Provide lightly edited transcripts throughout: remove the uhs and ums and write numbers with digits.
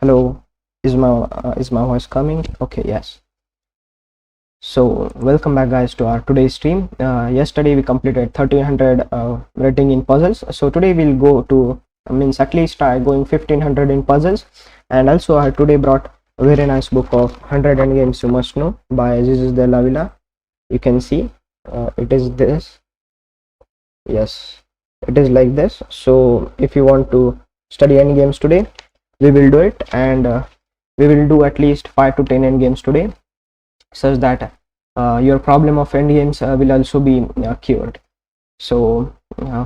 Hello, is my voice coming? Okay, yes. So welcome back, guys, to our today's stream. Yesterday we completed 1300 rating in puzzles. So today we'll go to means at least try going 1500 in puzzles. And also I today brought a very nice book of 100 Endgames You Must Know by Jesus de la Villa. You can see it is this. Yes, it is like this. So if you want to study endgames today, we will do it, and we will do at least 5 to 10 endgames today, such that your problem of endgames will also be cured. So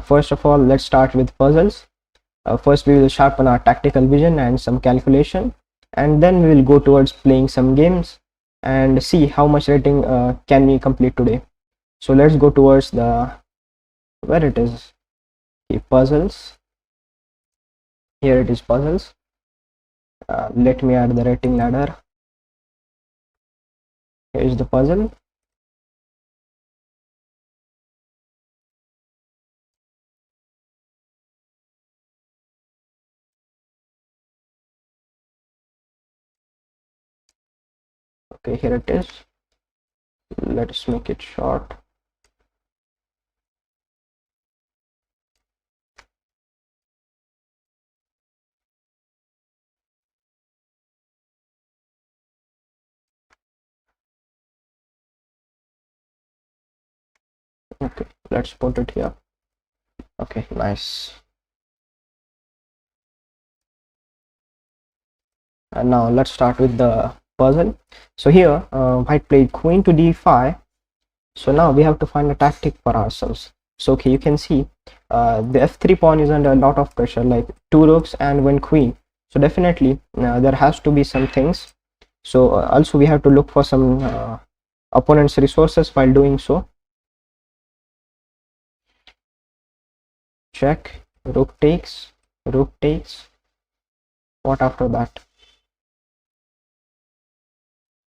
first of all, let's start with puzzles. First we will sharpen our tactical vision and some calculation, and then we will go towards playing some games and see how much rating can we complete today. So let's go towards the where it is. Okay, puzzles. Here it is, puzzles. Let me add the rating ladder. Here is the puzzle. Okay, here it is. Let's make it short. Okay, let's put it here. Okay, nice. And now let's start with the puzzle. So here white played queen to d5. So now we have to find a tactic for ourselves. So okay, you can see the f3 pawn is under a lot of pressure, like 2 rooks and 1 queen. So definitely there has to be some things. So also we have to look for some opponent's resources while doing so. Check, rook takes, rook takes. What after that?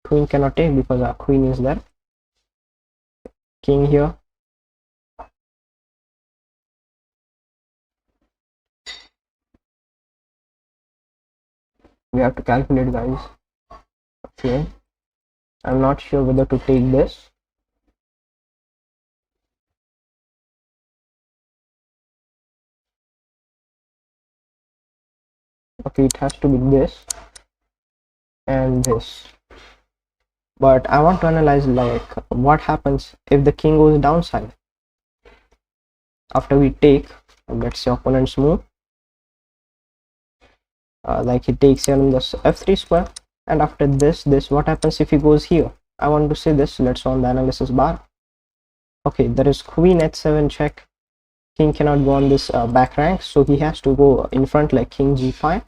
Queen cannot take because our queen is there. King here. We have to calculate, guys. Okay, I'm not sure whether to take this. Okay, it has to be this and this, but I want to analyze like what happens if the king goes downside after we take. Let's say opponent's move, like he takes here on this f3 square, and after this what happens if he goes here? I want to say this. Let's on the analysis bar. Okay, there is queen h7 check. King cannot go on this back rank, so he has to go in front like king g5.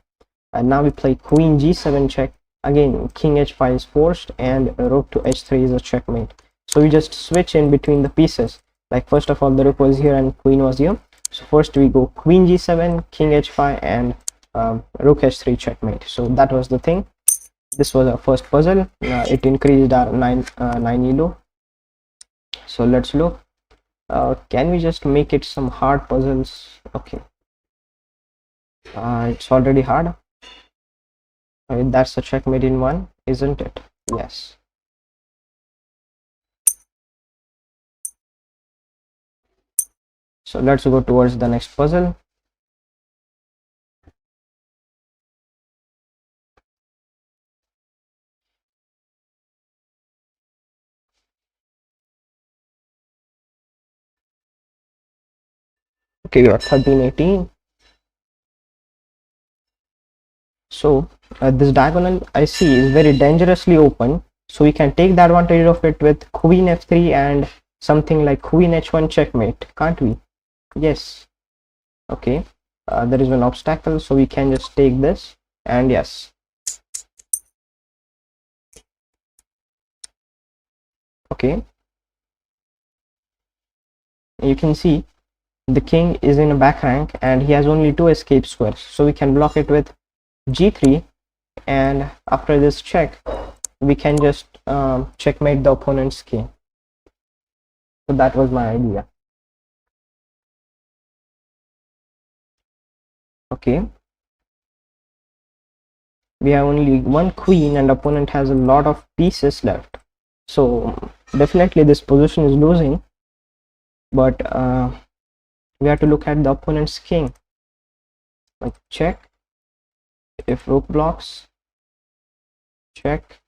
And now we play queen g7 check. Again king h5 is forced, and rook to h3 is a checkmate. So we just switch in between the pieces. Like first of all the rook was here and queen was here, so first we go queen g7, king h5, and rook h3 checkmate. So that was the thing. This was our first puzzle. It increased our 9 elo. So let's look. Can we just make it some hard puzzles? Okay, it's already hard. That's a checkmate in one, isn't it? Yes. So let's go towards the next puzzle. Okay, we are 1318. So this diagonal I see is very dangerously open, so we can take the advantage of it with queen f3 and something like queen h1 checkmate, can't we? Yes. Okay, there is an obstacle, so we can just take this, and yes. Okay, you can see the king is in a back rank and he has only 2 escape squares, so we can block it with g3, and after this check we can just checkmate the opponent's king. So that was my idea. Okay, we have only one queen and opponent has a lot of pieces left. So definitely this position is losing, but we have to look at the opponent's king. Like check, if rook blocks, check,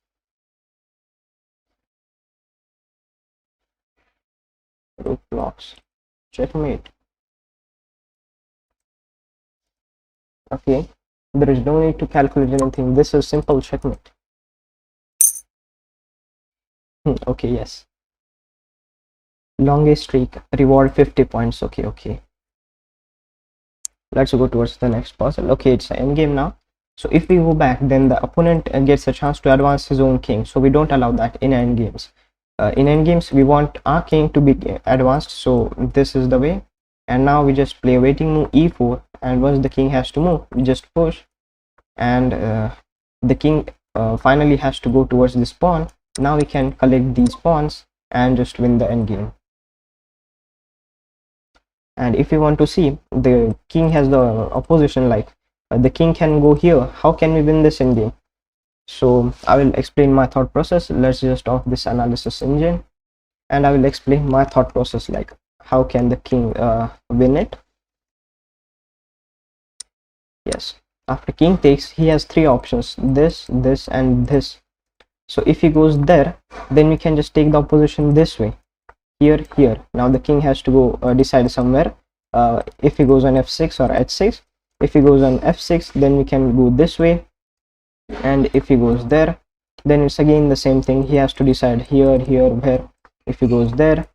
rook blocks, checkmate. Okay, there is no need to calculate anything. This is simple checkmate. Okay, yes. Longest streak, reward 50 points. Okay. Let's go towards the next puzzle. Okay, it's an endgame now. So if we go back, then the opponent gets a chance to advance his own king. So we don't allow that in endgames. In endgames, we want our king to be advanced. So this is the way. And now we just play waiting move e4. And once the king has to move, we just push. And the king finally has to go towards this pawn. Now we can collect these pawns and just win the endgame. And if you want to see, the king has the opposition, like the king can go here. How can we win this endgame? So I will explain my thought process. Let's just off this analysis engine, and I will explain my thought process, like how can the king win it. Yes, after king takes, he has three options: this, this, and this. So if he goes there, then we can just take the opposition this way, here. Now the king has to go decide somewhere. If he goes on f6 or h6, if he goes on f6, then we can go this way. And if he goes there, then it's again the same thing. He has to decide here, where. If he goes there,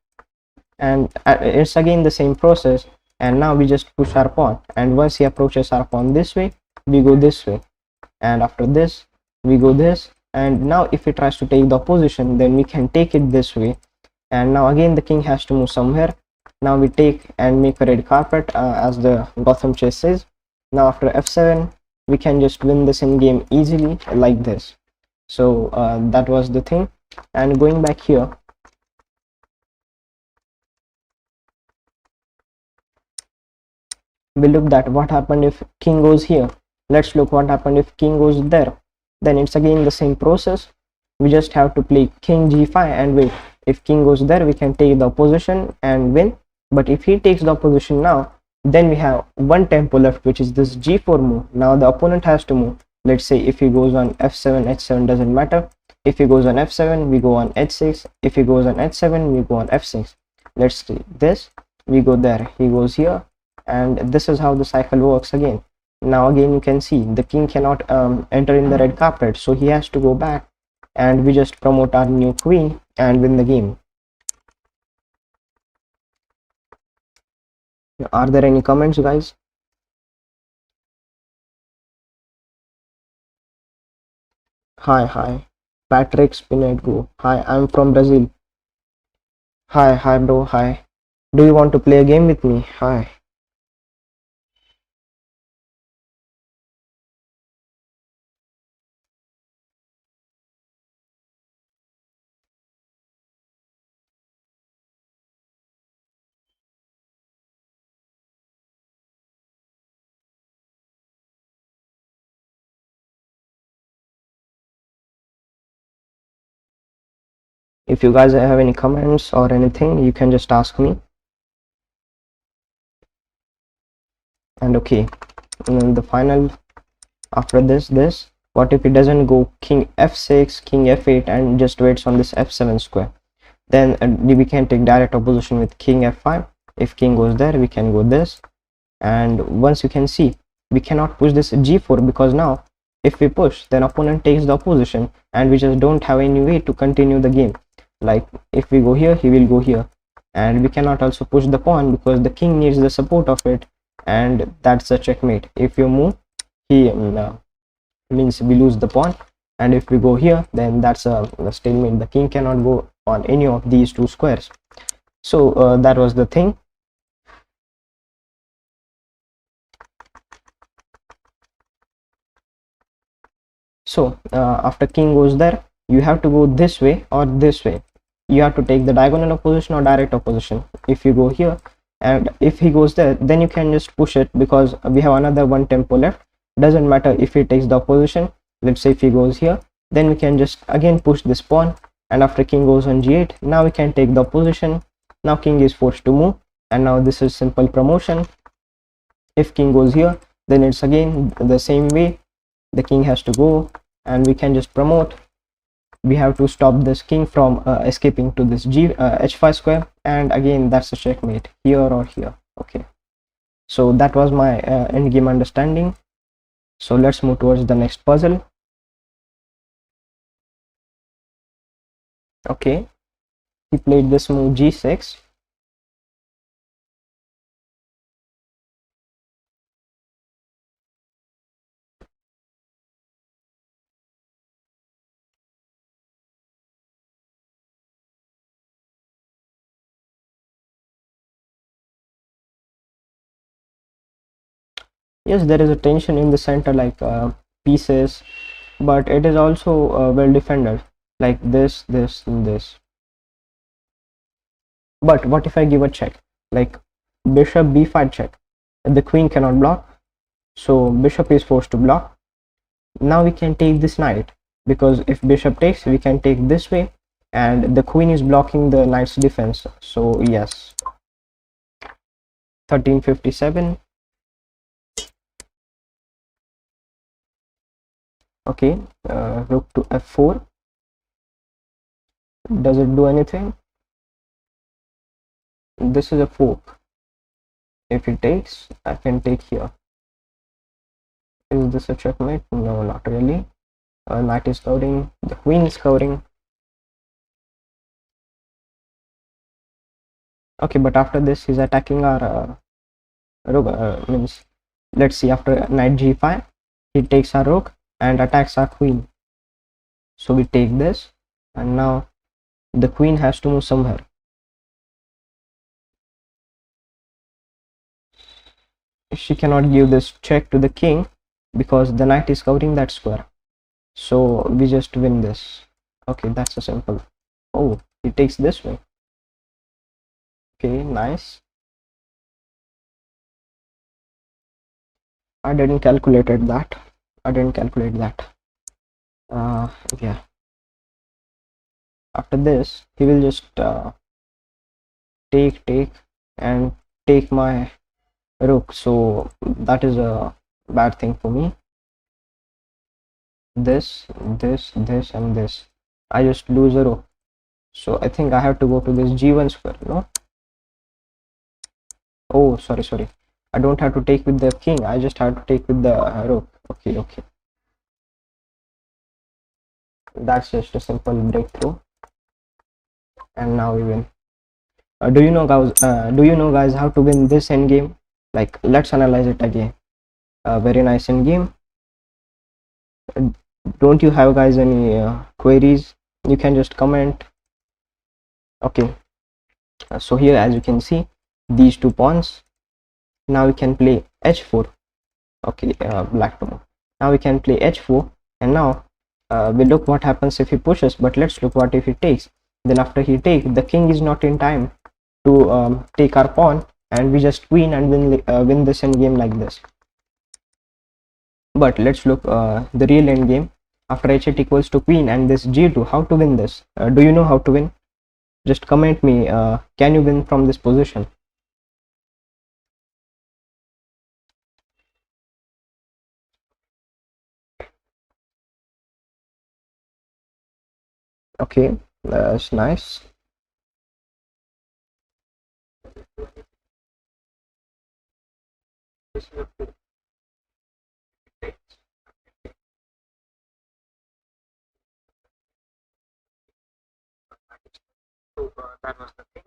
and it's again the same process. And now we just push our pawn, and once he approaches our pawn this way, we go this way, and after this we go this. And now if he tries to take the opposition, then we can take it this way. And now again the king has to move somewhere. Now we take and make a red carpet, as the Gotham chess says. Now after f7, we can just win this in game easily, like this. So that was the thing. And going back here, we looked at what happened if king goes here. Let's look what happened if king goes there. Then it's again the same process. We just have to play king g5 and wait. If king goes there, we can take the opposition and win. But if he takes the opposition now, then we have one tempo left, which is this g4 move. Now the opponent has to move. Let's say if he goes on f7, h7 doesn't matter. If he goes on f7, we go on h6. If he goes on h7, we go on f6. Let's see this. We go there, he goes here, and this is how the cycle works again. Now again you can see the king cannot enter in the red carpet, so he has to go back, and we just promote our new queen and win the game. Are there any comments, guys? Hi Patrick Spinet go. Hi, I'm from Brazil. Hi bro. Hi, do you want to play a game with me? Hi. If you guys have any comments or anything, you can just ask me. And okay, and then the final, after this, what if it doesn't go king f6, king f8, and just waits on this f7 square? Then we can take direct opposition with king f5. If king goes there, we can go this. And once you can see, we cannot push this g4, because now if we push, then opponent takes the opposition, and we just don't have any way to continue the game. Like if we go here, he will go here, and we cannot also push the pawn because the king needs the support of it, and that's a checkmate. If you move, he means we lose the pawn, and if we go here, then that's a stalemate. The king cannot go on any of these two squares. So that was the thing. So after king goes there, you have to go this way or this way. You have to take the diagonal opposition or direct opposition. If you go here, and if he goes there, then you can just push it, because we have another one tempo left. Doesn't matter if he takes the opposition, let's say if he goes here, then we can just again push this pawn, and after king goes on g8, now we can take the position. Now king is forced to move, and now this is simple promotion. If king goes here, then it's again the same way, the king has to go, and we can just promote. We have to stop this king from escaping to this h5 square, and again that's a checkmate here or here. Okay, so that was my endgame understanding. So let's move towards the next puzzle. Okay, he played this move g6. Yes, there is a tension in the center, like pieces, but it is also well defended, like this, this, and this. But what if I give a check, like bishop b5 check? The queen cannot block, so bishop is forced to block. Now we can take this knight, because if bishop takes, we can take this way, and the queen is blocking the knight's defense. So yes, 1357. Okay, rook to f4. Does it do anything? This is a fork. If it takes, I can take here. Is this a checkmate? No, not really. Knight is covering, the queen is covering. Okay, but after this he's attacking our rook. Means, let's see, after knight g5, he takes our rook and attacks our queen. So we take this, and now the queen has to move somewhere. She cannot give this check to the king because the knight is covering that square. So we just win this. Okay, that's a simple. Oh, he takes this way. Okay, nice. I didn't calculate that. Yeah. After this, he will just take and take my rook. So that is a bad thing for me. This, and this. I just lose a rook. So I think I have to go to this g1 square. No. Oh, sorry. I don't have to take with the king. I just have to take with the rook. Okay. That's just a simple breakthrough, and now we win. Do you know, guys, how to win this endgame? Like, let's analyze it again. Very nice endgame. Don't you have, guys, any queries? You can just comment. Okay. So here, as you can see, these two pawns. Now we can play h4. Okay, black to move. Now we can play h4, and now we look what happens if he pushes. But let's look what if he takes. Then after he takes, the king is not in time to take our pawn, and we just queen and win this endgame like this. But let's look the real endgame. After h8 equals to queen and this g2, how to win this? Do you know how to win? Just comment me. Can you win from this position? Okay, that's nice. So that was the thing.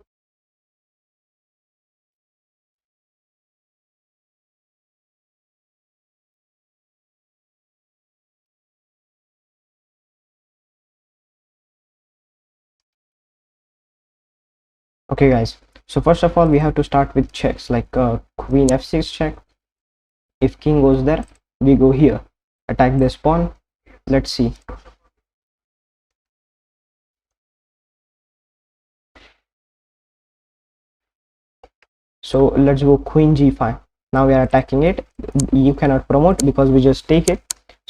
Okay, guys, so first of all we have to start with checks, like queen f6 check. If king goes there, we go here, attack this pawn. Let's see. So let's go queen g5. Now we are attacking it. You cannot promote because we just take it.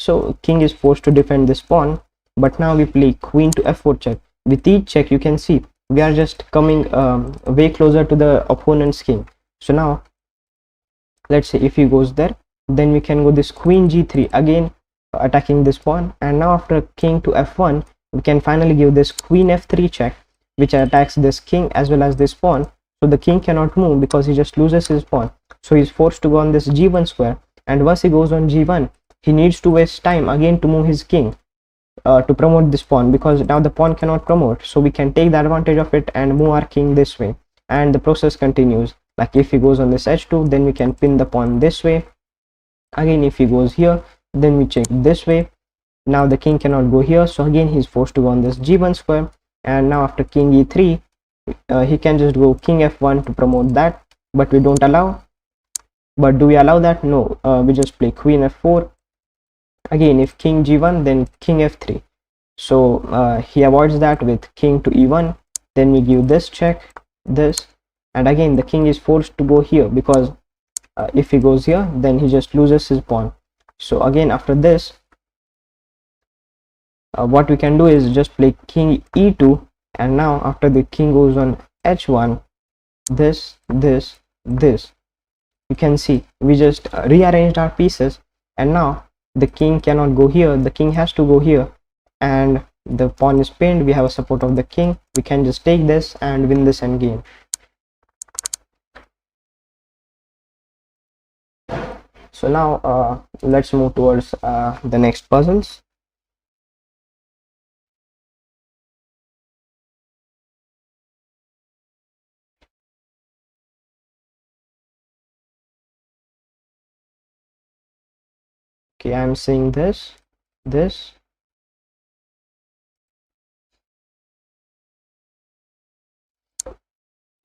so king is forced to defend this pawn. But now we play queen to f4 check. With each check, you can see we are just coming way closer to the opponent's king. So now let's say if he goes there, then we can go this queen g3 again, attacking this pawn. And now after king to f1, we can finally give this queen f3 check, which attacks this king as well as this pawn. So the king cannot move because he just loses his pawn, so he's forced to go on this g1 square. And once he goes on g1, he needs to waste time again to move his king to promote this pawn, because now the pawn cannot promote. So we can take the advantage of it and move our king this way, and the process continues. Like if he goes on this h2, then we can pin the pawn this way. Again, if he goes here, then we check this way. Now the king cannot go here, so again he's forced to go on this g1 square. And now after king e3, he can just go king f1 to promote that, but we don't allow. But do we allow that? No, we just play queen f4. Again, if king g1, then king f3. So he avoids that with king to e1. Then we give this check, this, and again the king is forced to go here, because if he goes here, then he just loses his pawn. So again after this, what we can do is just play king e2. And now after the king goes on h1, this, you can see we just rearranged our pieces. And now the king cannot go here, the king has to go here, and the pawn is pinned. We have a support of the king. We can just take this and win this endgame. So now let's move towards the next puzzles. Okay, I'm seeing this.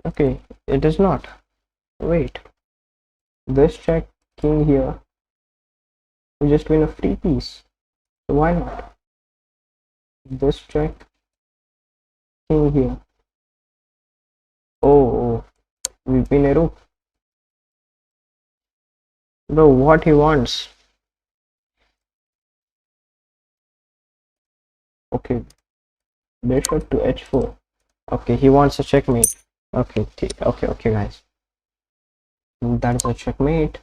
Okay, it is not. Wait, this check, king here, we just win a free piece. So why not? This check, king here. Oh, we win a rook. Bro, what he wants? Okay, bishop to h4. Okay, he wants a checkmate. Okay, guys, that's a checkmate.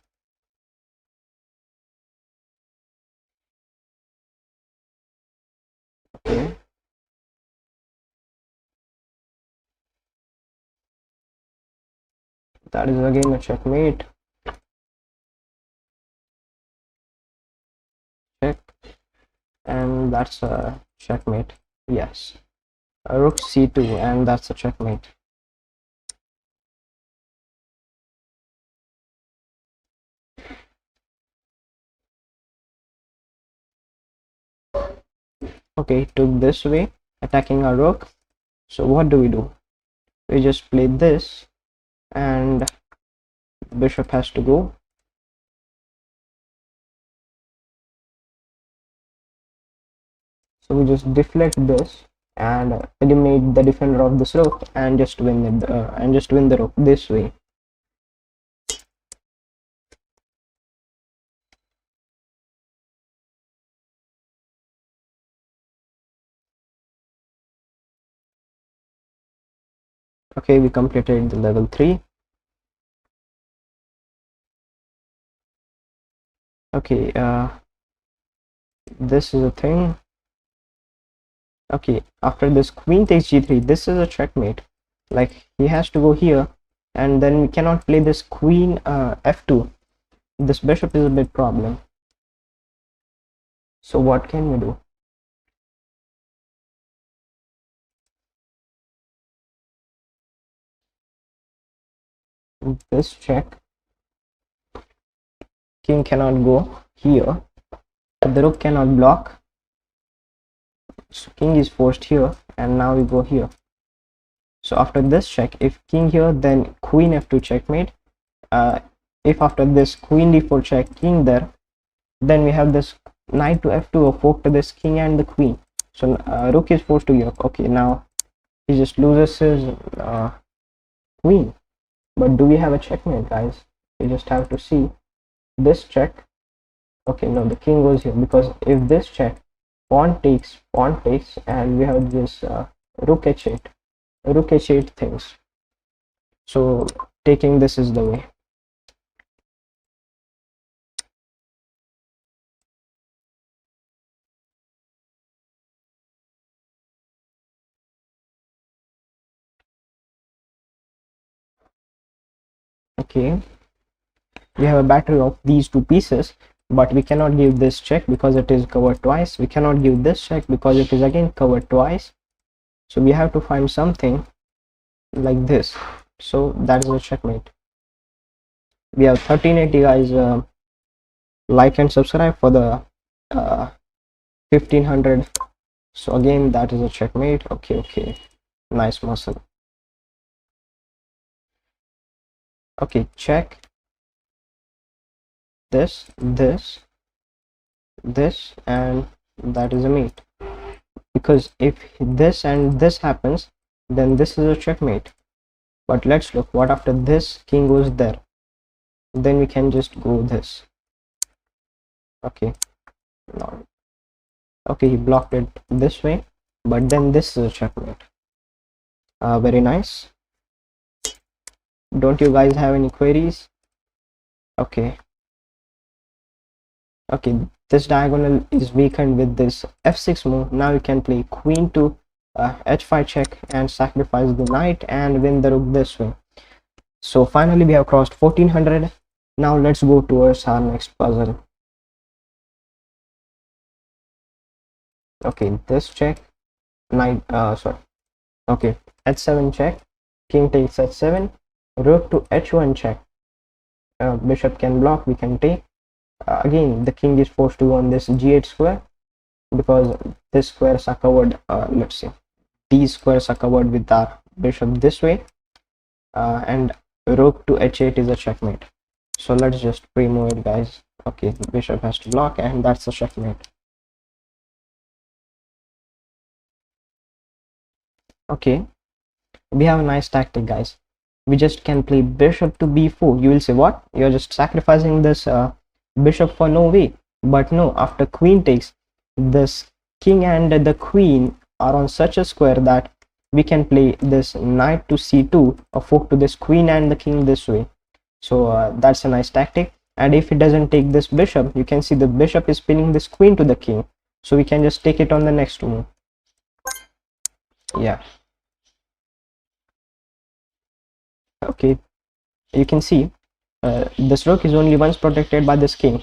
Okay, that is again a checkmate. Check, and that's a checkmate. Yes, a rook c2, and that's a checkmate. Okay, took this way, attacking our rook. So what do? We just play this, and bishop has to go. So we just deflect this and eliminate the defender of this rook, and just win it, win the rook this way. Okay, we completed the level 3. Okay, this is a thing. Okay, after this queen takes g3, this is a checkmate. Like he has to go here, and then we cannot play this queen f2. This bishop is a big problem. So what can we do? This check, king cannot go here, the rook cannot block, so king is forced here, and now we go here. So after this check, if king here, then queen f2 checkmate. If after this queen d4 check, king there, then we have this knight to f2, a fork to this king and the queen. So rook is forced to here. Okay, now he just loses his queen. But do we have a checkmate, guys? We just have to see this check, Okay, no, the king goes here because if this check, pawn takes, and we have this rook h8 things. So taking this is the way. Okay, we have a battery of these two pieces, but we cannot give this check because it is covered twice. We cannot give this check because it is again covered twice. So we have to find something like this. So that is a checkmate. We have 1380 guys. Like and subscribe for the 1500. So again, that is a checkmate. Okay, nice muscle. Okay, check this, and that is a mate. Because if this and this happens, then this is a checkmate. But let's look what after this king goes there. Then we can just go this. Okay, no. Okay, he blocked it this way, but then this is a checkmate. Very nice. Don't you guys have any queries? Okay, this diagonal is weakened with this f6 move. Now you can play queen to h5 check and sacrifice the knight and win the rook this way. So finally we have crossed 1400. Now let's go towards our next puzzle. Okay, this check, knight, okay, h7 check, king takes h7, rook to h1 check, bishop can block, we can take. Again, the king is forced to go on this g8 square because these squares are covered. Let's see, these squares are covered with our bishop this way, and rook to h8 is a checkmate. So let's just pre-move it, guys. Okay, the bishop has to block, and that's a checkmate. Okay, we have a nice tactic, guys. We just can play bishop to b4. You will say, what, you're just sacrificing this bishop for no way? But no, after queen takes, this king and the queen are on such a square that we can play this knight to c2 or fork to this queen and the king this way. So that's a nice tactic. And if it doesn't take this bishop, you can see the bishop is pinning this queen to the king, so we can just take it on the next move. Yeah, okay, you can see this rook is only once protected by this king.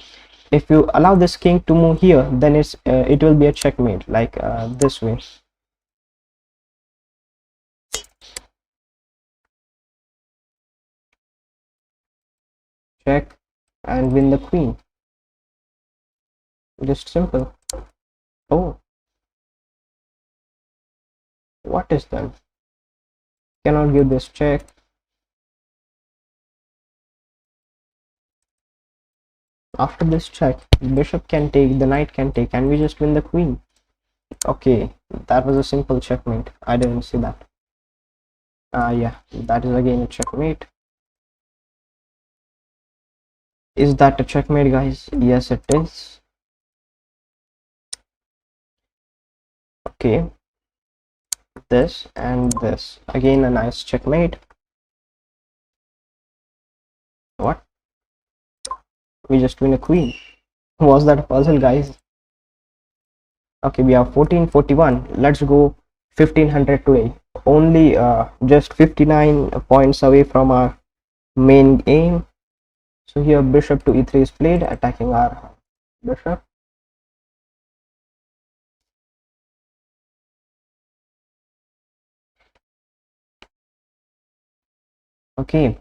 If you allow this king to move here, then it will be a checkmate, like this way. Check and win the queen. Just simple. Oh, what is that? Cannot give this check. After this check, bishop can take, the knight can take, and we just win the queen. Okay, that was a simple checkmate. I didn't see that. Yeah, that is again a checkmate. Is that a checkmate, guys? Yes, it is. Okay, this and this, again a nice checkmate. What? We just win a queen. Was that a puzzle, guys? Okay, we have 1441. Let's go 1500 today. Only just 59 points away from our main aim. So here bishop to e3 is played, attacking our bishop. Okay,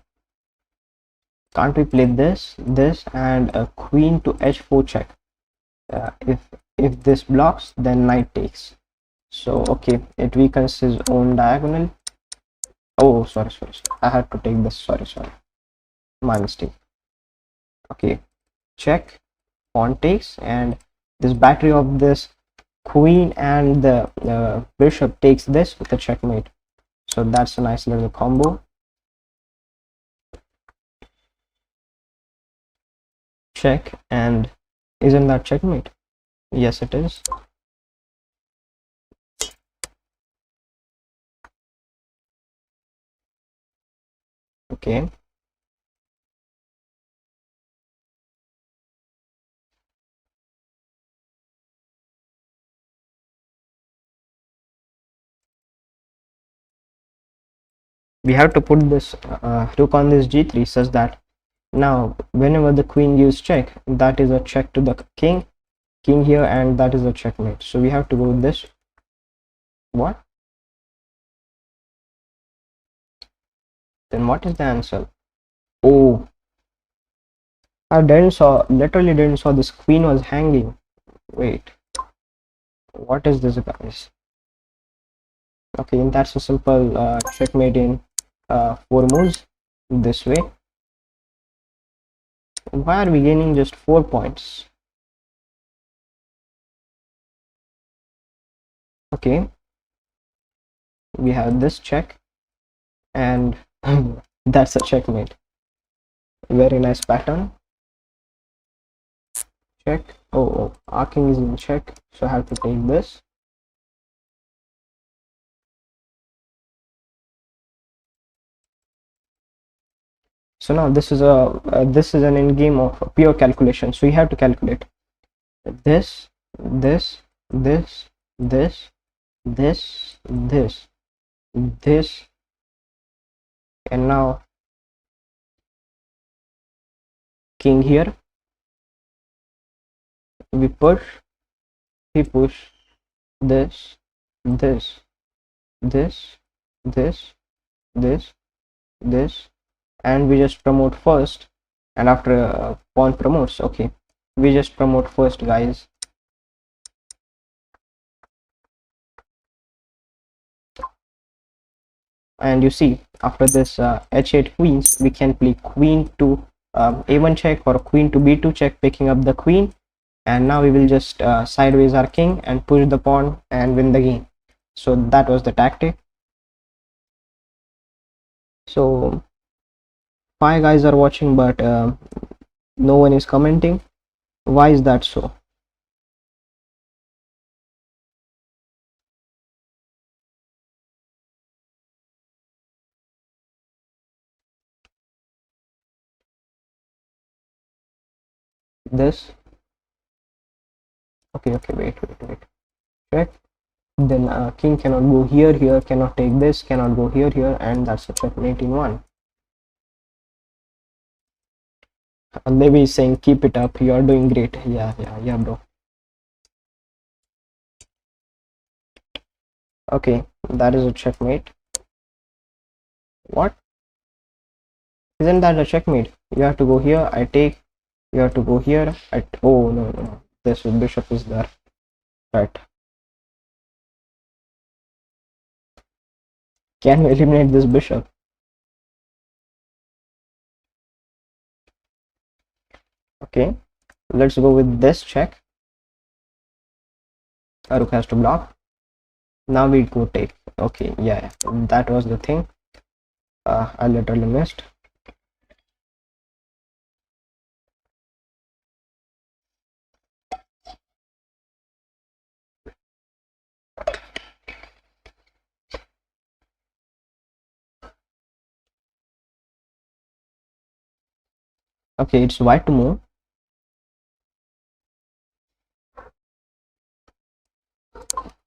can't we play this and a queen to h4 check? If this blocks, then knight takes. So okay, it weakens his own diagonal. Oh, sorry, I had to take this. Sorry, my mistake. Okay, check, pawn takes, and this battery of this queen and the bishop takes this with a checkmate. So that's a nice little combo. Check and Isn't that checkmate? Yes, it is. Okay. We have to put this rook on this g3 such that now whenever the queen gives check, that is a check to the king here, and that is a checkmate. So we have to go with this. What? Then what is the answer? Oh, I literally didn't saw this queen was hanging. Wait, what is this, guys? Okay, that's a simple checkmate in 4 moves this way. Why are we gaining just 4 points? Okay, we have this check, and that's a checkmate. Very nice pattern. Check. Oh, our king is in check, so I have to take this. So now this is an end game of pure calculation. So you have to calculate this, this, this, this, this, this, and now king here. We push, he push, this, this, this, this, and we just promote first, and after pawn promotes. Okay, we just promote first, guys. And you see, after this h8 queens, we can play queen to a1 check or queen to b2 check, picking up the queen, and now we will just sideways our king and push the pawn and win the game. So that was the tactic. So 5 guys are watching, but no one is commenting. Why is that so? This. Okay, wait, check. Then king cannot go here, cannot take this, cannot go here, and that's a checkmate in 1. Maybe he's saying keep it up, you are doing great. Yeah, bro. Okay, that is a checkmate. What? Isn't that a checkmate? You have to go here, I take. You have to go here. Oh, no. This bishop is there. Right. Can we eliminate this bishop? Okay, let's go with this check. Rook has to block. Now we go take. Okay, yeah, that was the thing. I literally missed. Okay, it's white to move.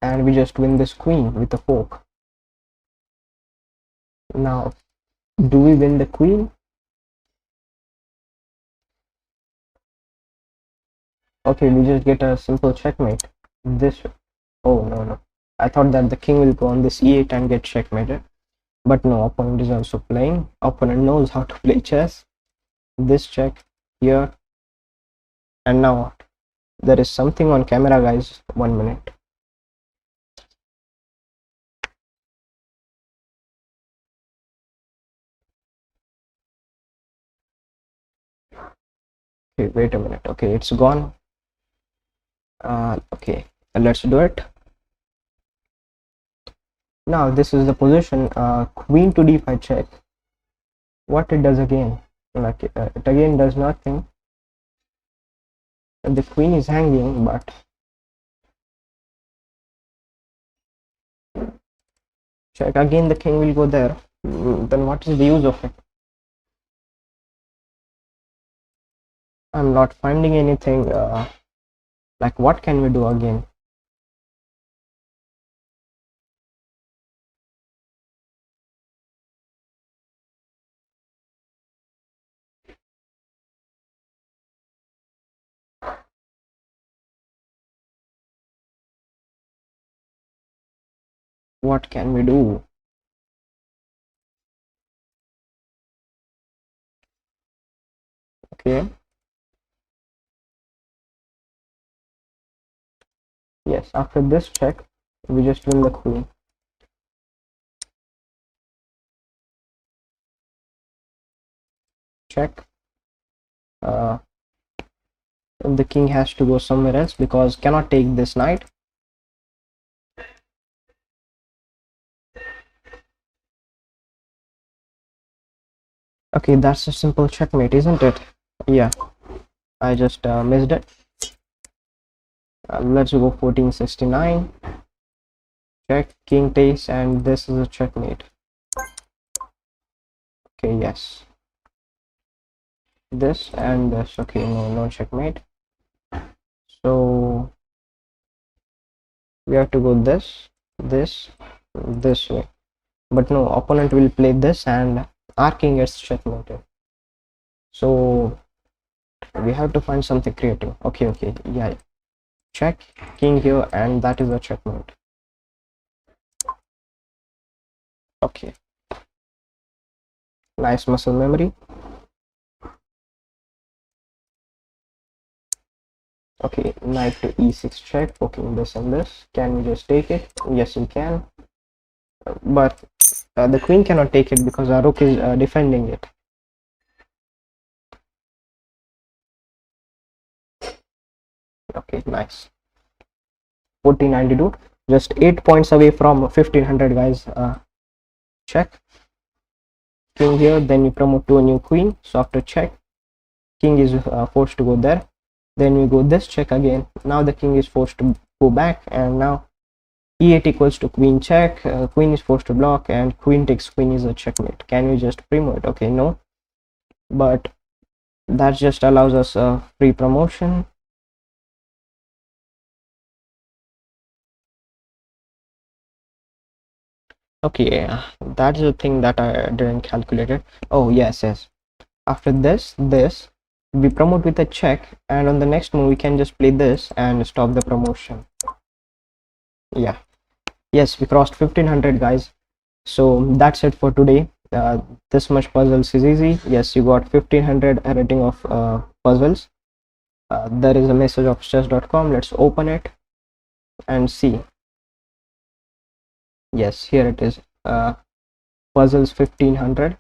And we just win this queen with a fork. Now, do we win the queen? Okay, we just get a simple checkmate. This. Oh, no. I thought that the king will go on this e8 and get checkmated. But no, opponent is also playing. Opponent knows how to play chess. This check here. And now what? There is something on camera, guys. 1 minute. Okay, wait a minute. Okay, it's gone. Okay, let's do it. Now this is the position. Queen to d5 check. What it does again? Like it again does nothing. The queen is hanging, but check again, the king will go there. Then what is the use of it? I'm not finding anything. Like, what can we do again? What can we do? Okay. Yes, after this check, we just win the queen. Check. Uh, the king has to go somewhere else because cannot take this knight. Okay, that's a simple checkmate, isn't it? Yeah, I just missed it. Let's go 1469. Check, king takes, and this is a checkmate. Okay, yes. This and this. Okay, no checkmate. So we have to go this way. But no, opponent will play this and our king gets checkmated. So we have to find something creative. Okay, yeah. Check, king here, and that is a checkmate. Okay. Nice muscle memory. Okay, knight to e6 check, poking this and this. Can we just take it? Yes, we can. But the queen cannot take it because our rook is defending it. Okay, nice. 1492, just 8 points away from 1500, guys. Check. King here, then you promote to a new queen. So after check, king is forced to go there. Then we go this check again. Now the king is forced to go back, and now e8 equals to queen check. Queen is forced to block, and queen takes queen is a checkmate. Can we just promote? Okay, no, but that just allows us a free promotion. Okay, that's the thing that I didn't calculate it. Oh yes. After this we promote with a check, and on the next move we can just play this and stop the promotion. Yeah, yes, we crossed 1500, guys. So that's it for today. This much puzzles is easy. Yes, you got 1500 rating of puzzles. There is a message of chess.com. Let's open it and see. Yes, here it is. Puzzles 1500.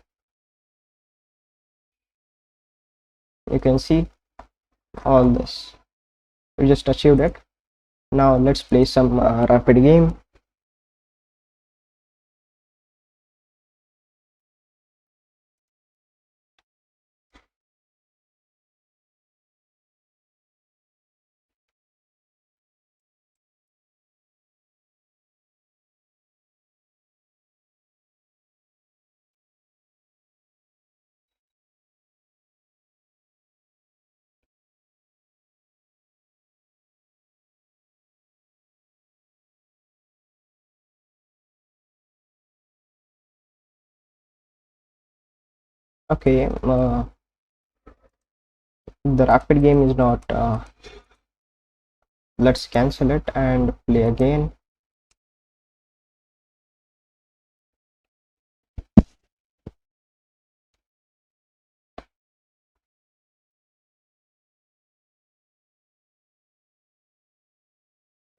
You can see all this. We just achieved it. Now let's play some rapid game. Okay, the rapid game is not. Let's cancel it and play again.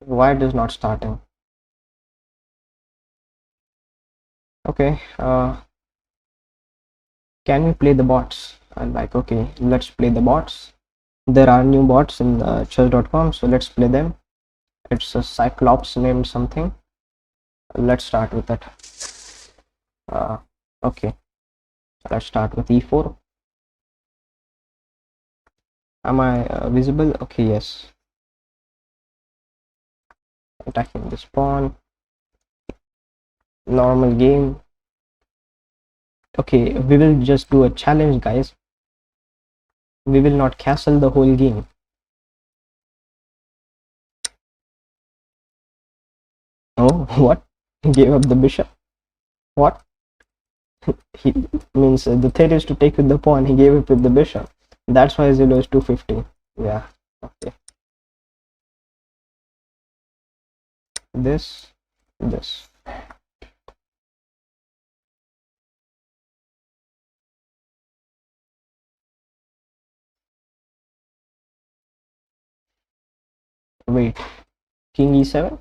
Why it is not starting? Okay, can we play the bots? I'm like, okay, let's play the bots. There are new bots in chess.com, so let's play them. It's a cyclops named something. Let's start with that. Okay, let's start with e4. Am I visible? Okay, yes. Attacking this pawn. Normal game. Okay, we will just do a challenge, guys. We will not castle the whole game. Oh, what? He gave up the bishop? What? He means the threat is to take with the pawn. He gave it with the bishop. That's why Zillow is 250. Yeah. Okay. This. Wait. King e7?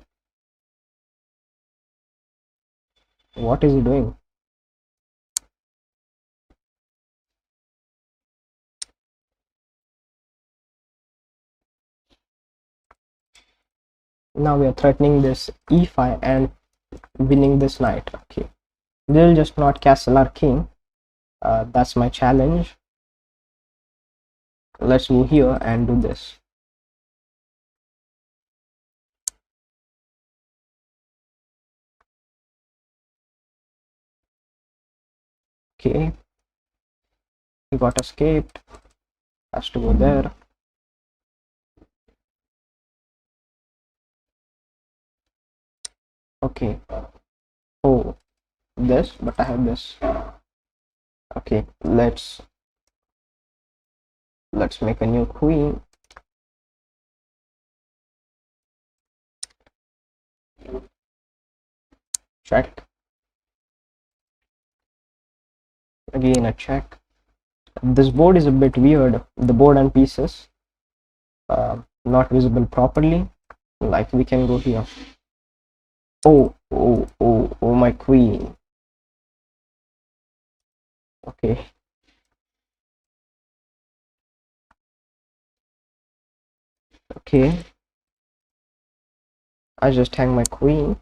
What is he doing? Now we are threatening this e5 and winning this knight. Okay. We'll just not castle our king. That's my challenge. Let's move here and do this. Okay. He got escaped. Has to go there. Okay. Oh, this, but I have this. Okay, let's make a new queen. Check. Again a check. This board is a bit weird. The board and pieces not visible properly. Like we can go here. Oh, my queen. Okay. Okay. I just hang my queen.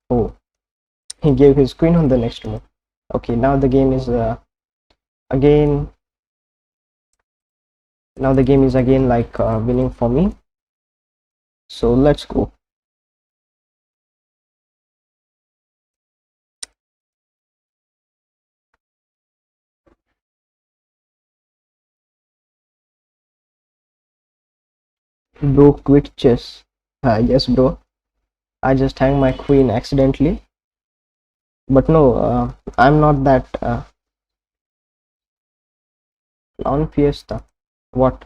Oh, he gave his queen on the next move. Okay, now the game is again. Now the game is again like winning for me. So let's go. Bro, quit chess. Yes, bro. I just hang my queen accidentally. But no, I'm not that clown fiesta. What?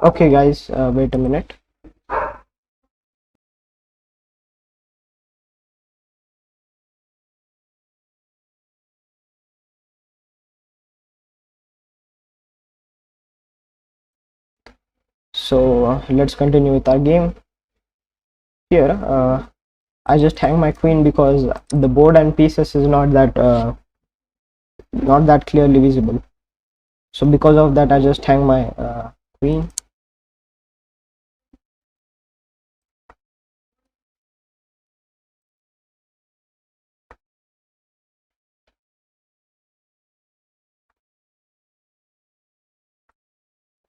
Okay, guys, wait a minute. So let's continue with our game. Here, I just hang my queen because the board and pieces is not that clearly visible. So because of that, I just hang my queen.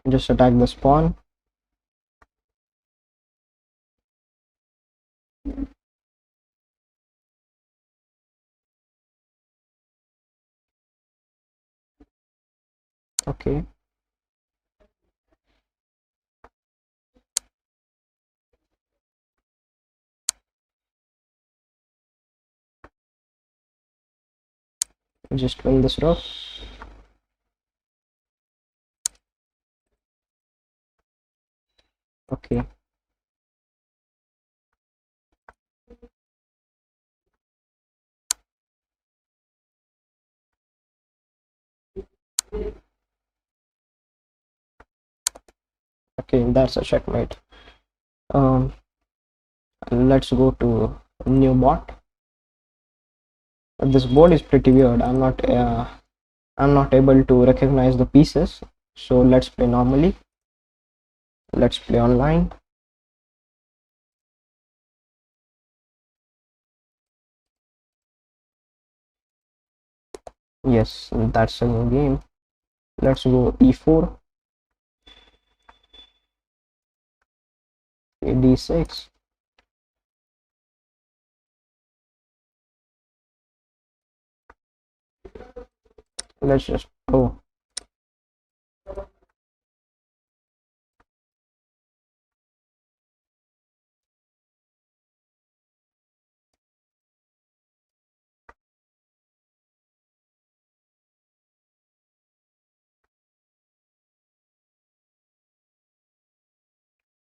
Just attack the pawn. Okay. Just win this rook. Okay. Okay, that's a checkmate. Um, let's go to new bot. This board is pretty weird. I'm not able to recognize the pieces, so let's play normally. Let's play online. Yes, that's a new game. Let's go e4, d6. Let's just, oh,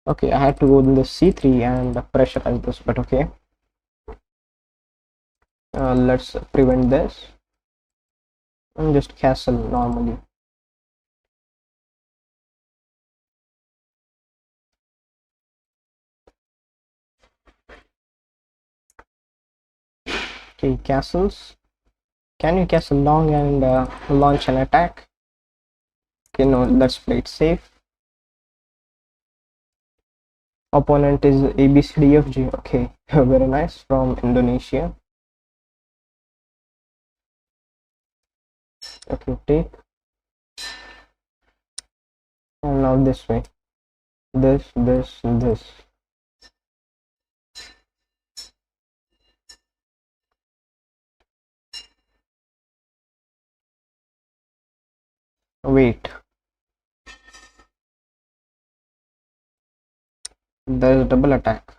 okay, I had to go in the c3 and pressurize this, but okay. Let's prevent this and just castle normally. Okay, castles. Can you castle long and launch an attack? Okay, no, let's play it safe. Opponent is ABCDFG. Okay, very nice, from Indonesia. Okay, take. And now this way. This. Wait, there's double attack.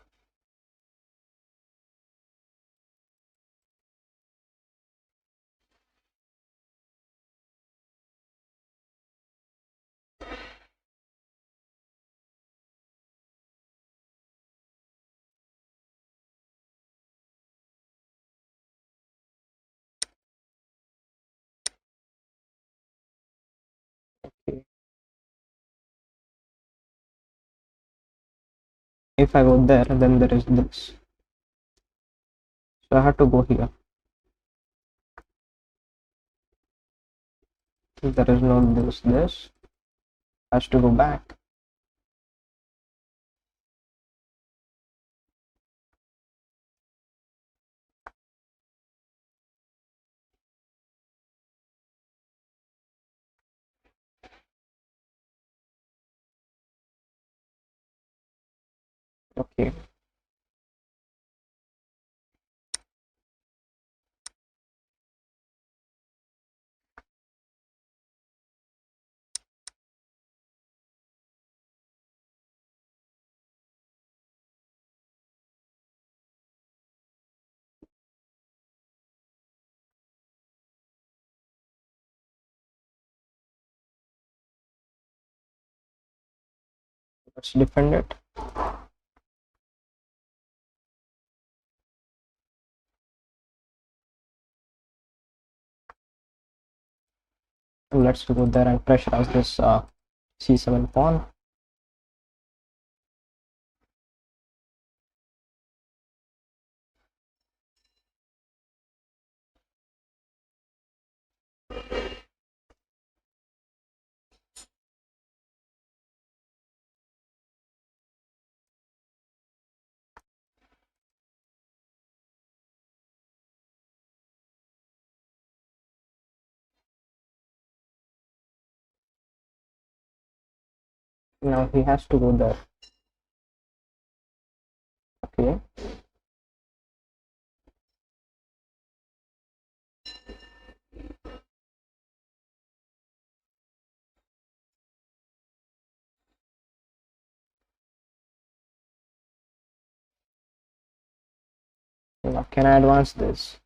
Okay. If I go there, then there is this. So I have to go here. If there is no this has to go back. Okay. Let's defend it. And let's go there and pressurize this c7 pawn. Now he has to go there. Okay. Now can I advance this?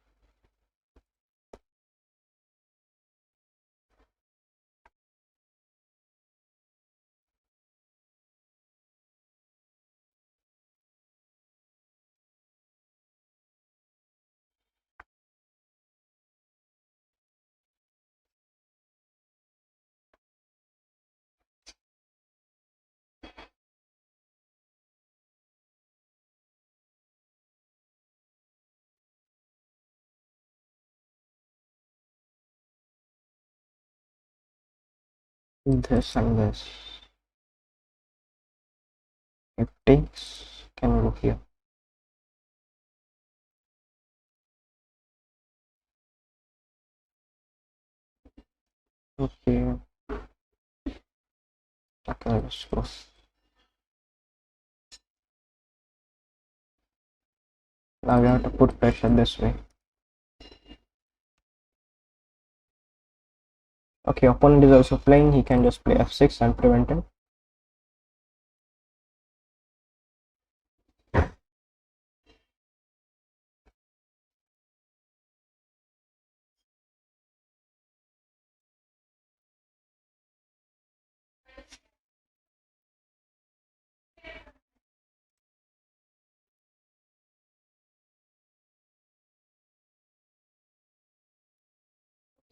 this and this. If takes, can go here. Okay. Okay, let's go. Now we have to put pressure this way. Okay, opponent is also playing. He can just play f6 and prevent it.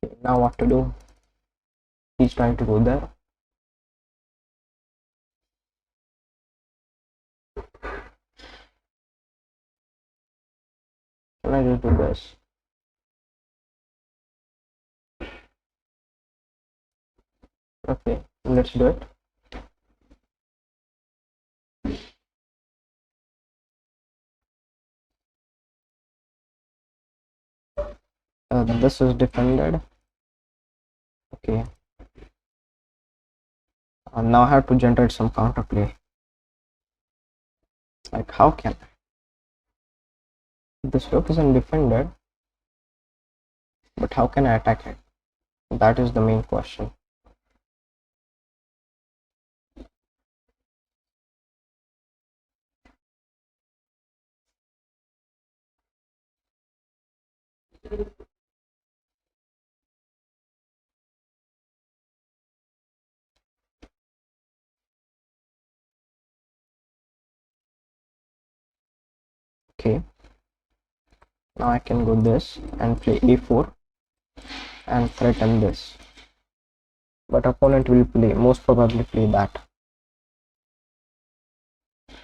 Okay, now what to do? He's trying to go there. Can I just do this? Okay, let's do it. This is defended. Okay. Now I have to generate some counterplay. Like, how can this rook isn't defended, but how can I attack it? That is the main question. Okay. Now I can go this and play a4 and threaten this. But opponent will play, most probably play that.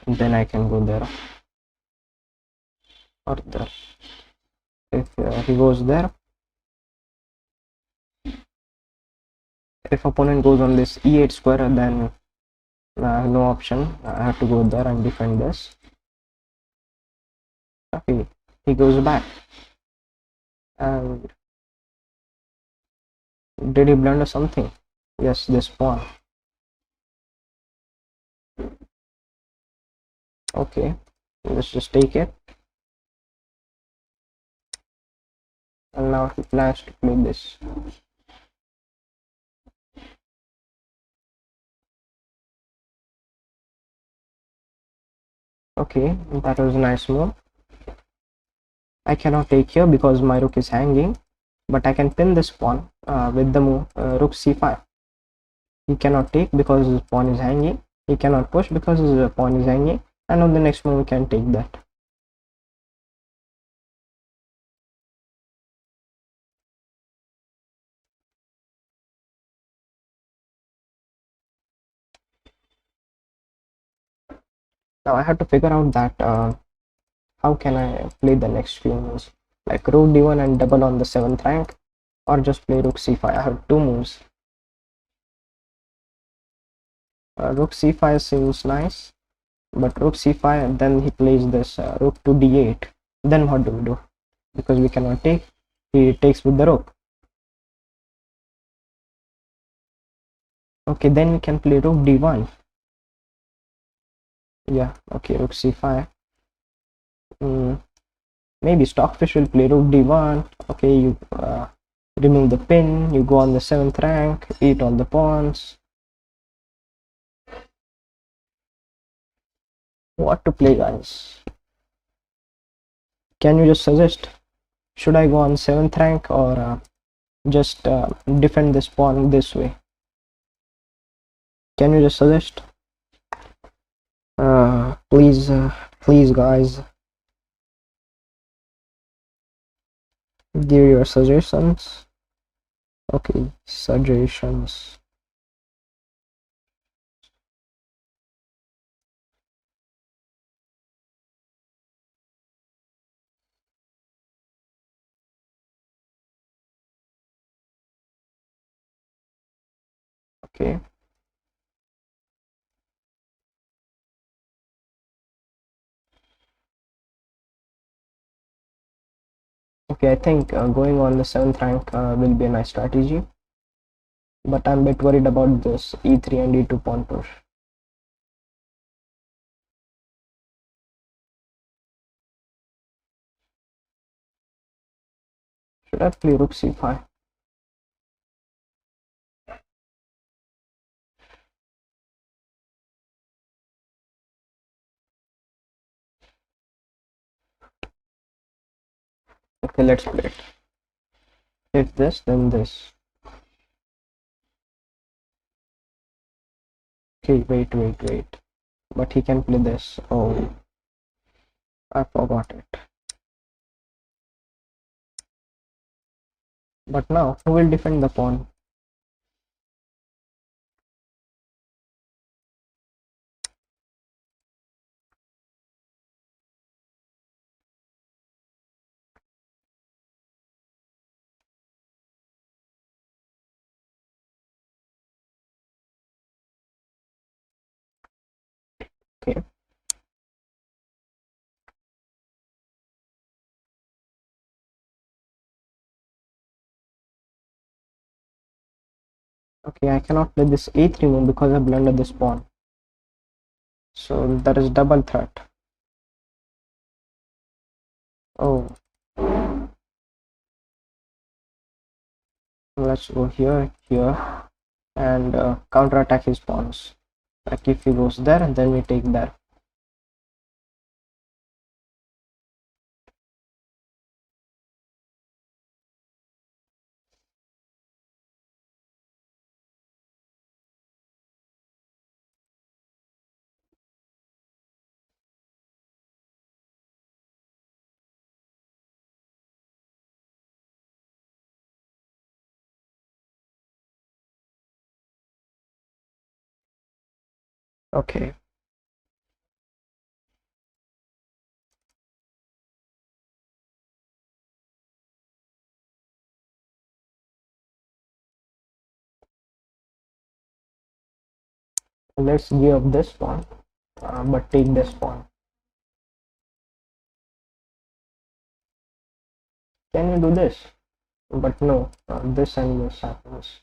Then I can go there or there. If he goes there, if opponent goes on this e8 square, then no option. I have to go there and defend this. Okay, he goes back. And did he blunder something? Yes, this pawn. Okay, let's just take it. And now he plans to play this. Okay, that was a nice move. I cannot take here because my rook is hanging, but I can pin this pawn with the move rook c5. He cannot take because his pawn is hanging. He cannot push because his pawn is hanging, and on the next move we can take that. Now I have to figure out that how can I play the next few moves, like rook d1 and double on the 7th rank, or just play rook c5. I have two moves. Rook c5 seems nice, but rook c5 and then he plays this rook to d8. Then what do we do? Because we cannot take, he takes with the rook. Okay, then we can play rook d1. Yeah, okay, rook c5. Maybe Stockfish will play rook d1. Okay, you remove the pin, you go on the 7th rank, eat all the pawns. What to play, guys? Can you just suggest? Should I go on 7th rank or just defend this pawn this way? Can you just suggest? Please, guys, give your suggestions. Okay, suggestions. Okay. Okay, I think going on the 7th rank will be a nice strategy, but I'm a bit worried about this e3 and e2 pawn push. Should I play rook c5? Okay, let's play it. If this, then this. Okay, wait. But he can play this. Oh, I forgot it. But now, who will defend the pawn? Okay, okay, I cannot play this a3 move because I blundered this pawn. So that is double threat. Oh, let's go here, and counter attack his pawns. Like if he goes there, then we take there. Okay, let's give up this pawn, but take this pawn. Can you do this? But no, this and this happens.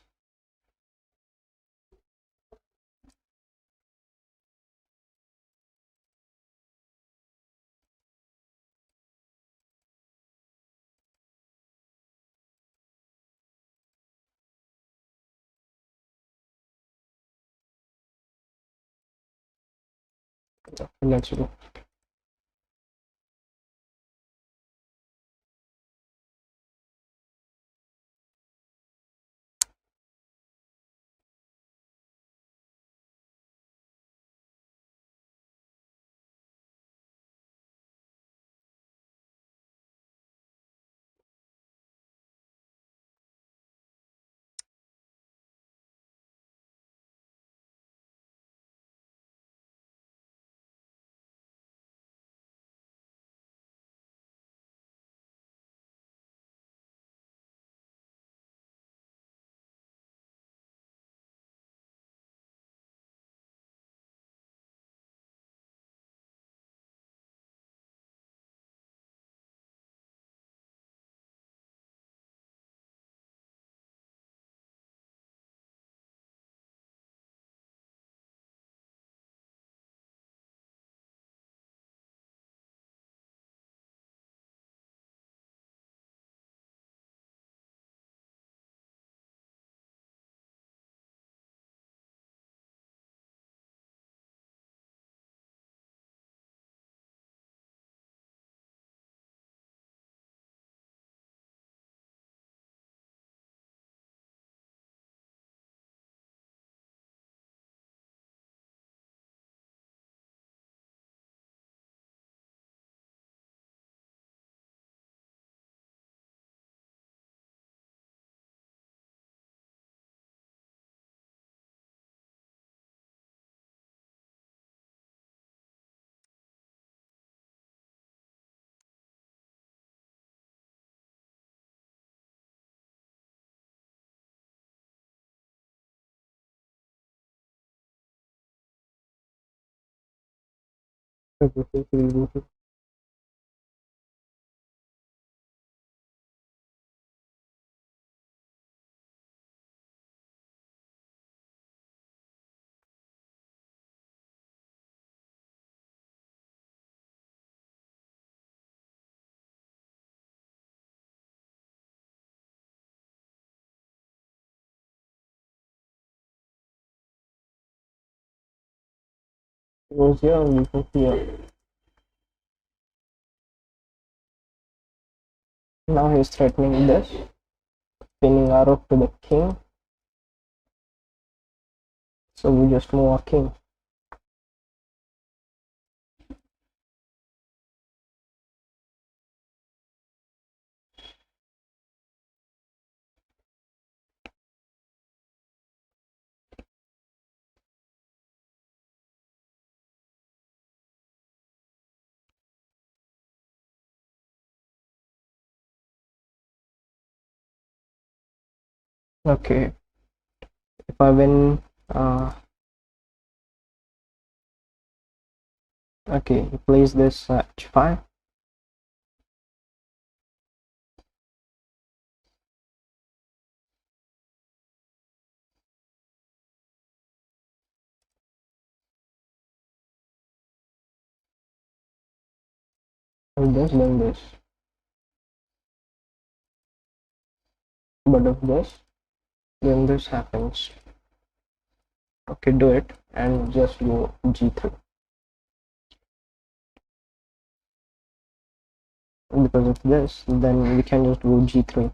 Let's go. Goes here, we go here. Now he's threatening this, pinning our rook to the king. So we just move our king. Okay, if I win, okay, he plays this h5. And this, then this. But if this, then this happens. Okay, do it and just go g3. Because of this, then we can just go g3.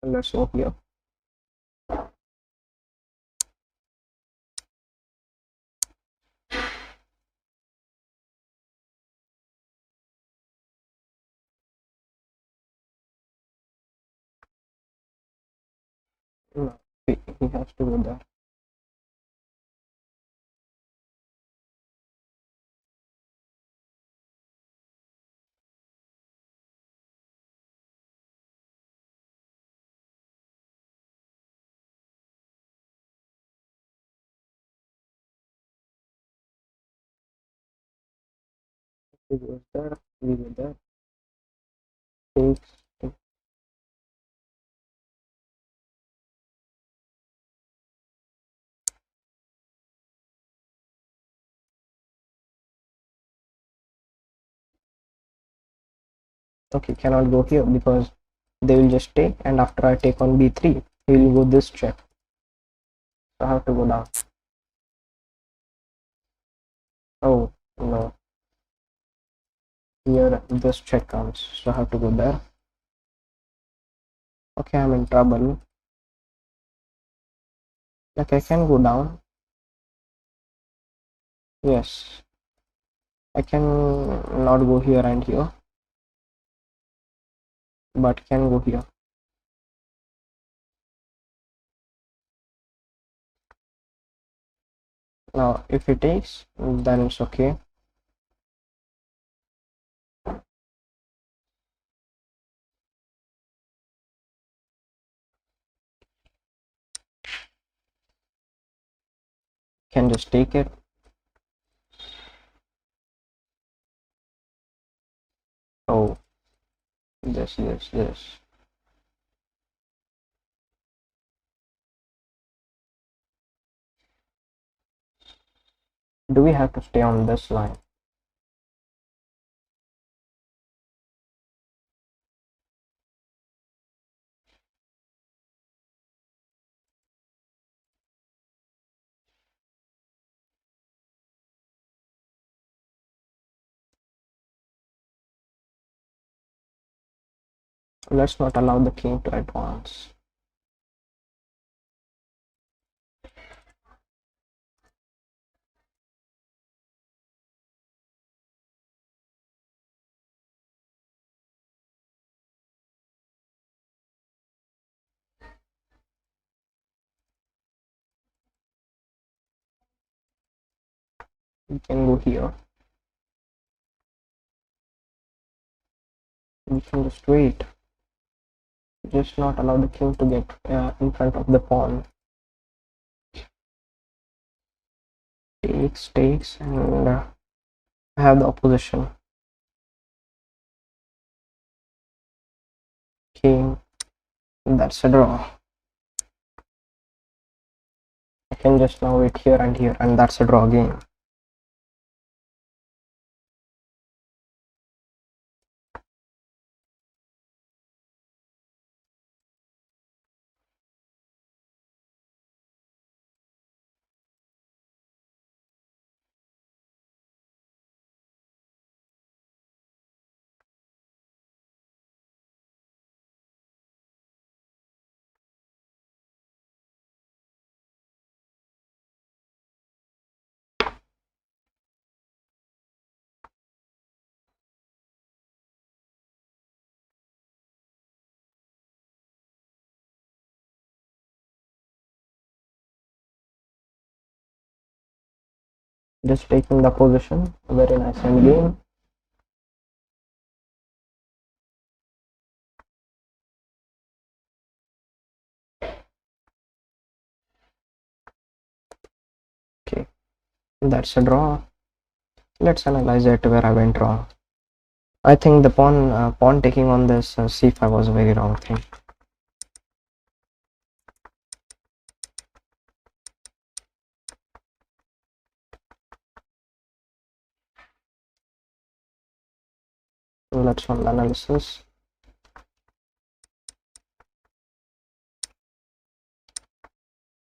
Let's go here. No, he has to go there. He goes there, we go there. Takes. Okay, cannot go here because they will just take, and after I take on b3, he will go this check. So I have to go down. Oh no, here this check comes, so I have to go there. Okay, I'm in trouble. Like I can go down. Yes, I can not go here and here, but can go here. Now if it takes, then it's okay. Can just take it. Oh, this. Do we have to stay on this line? Let's not allow the king to advance. We can go here. We can just wait. Just not allow the king to get in front of the pawn. Takes, and have the opposition. King. That's a draw. I can just now wait here, and that's a draw game. Just taking the position. Very nice end game. Okay, that's a draw. Let's analyze it where I went wrong. I think the pawn taking on this c5 was a very wrong thing. Let's run the analysis.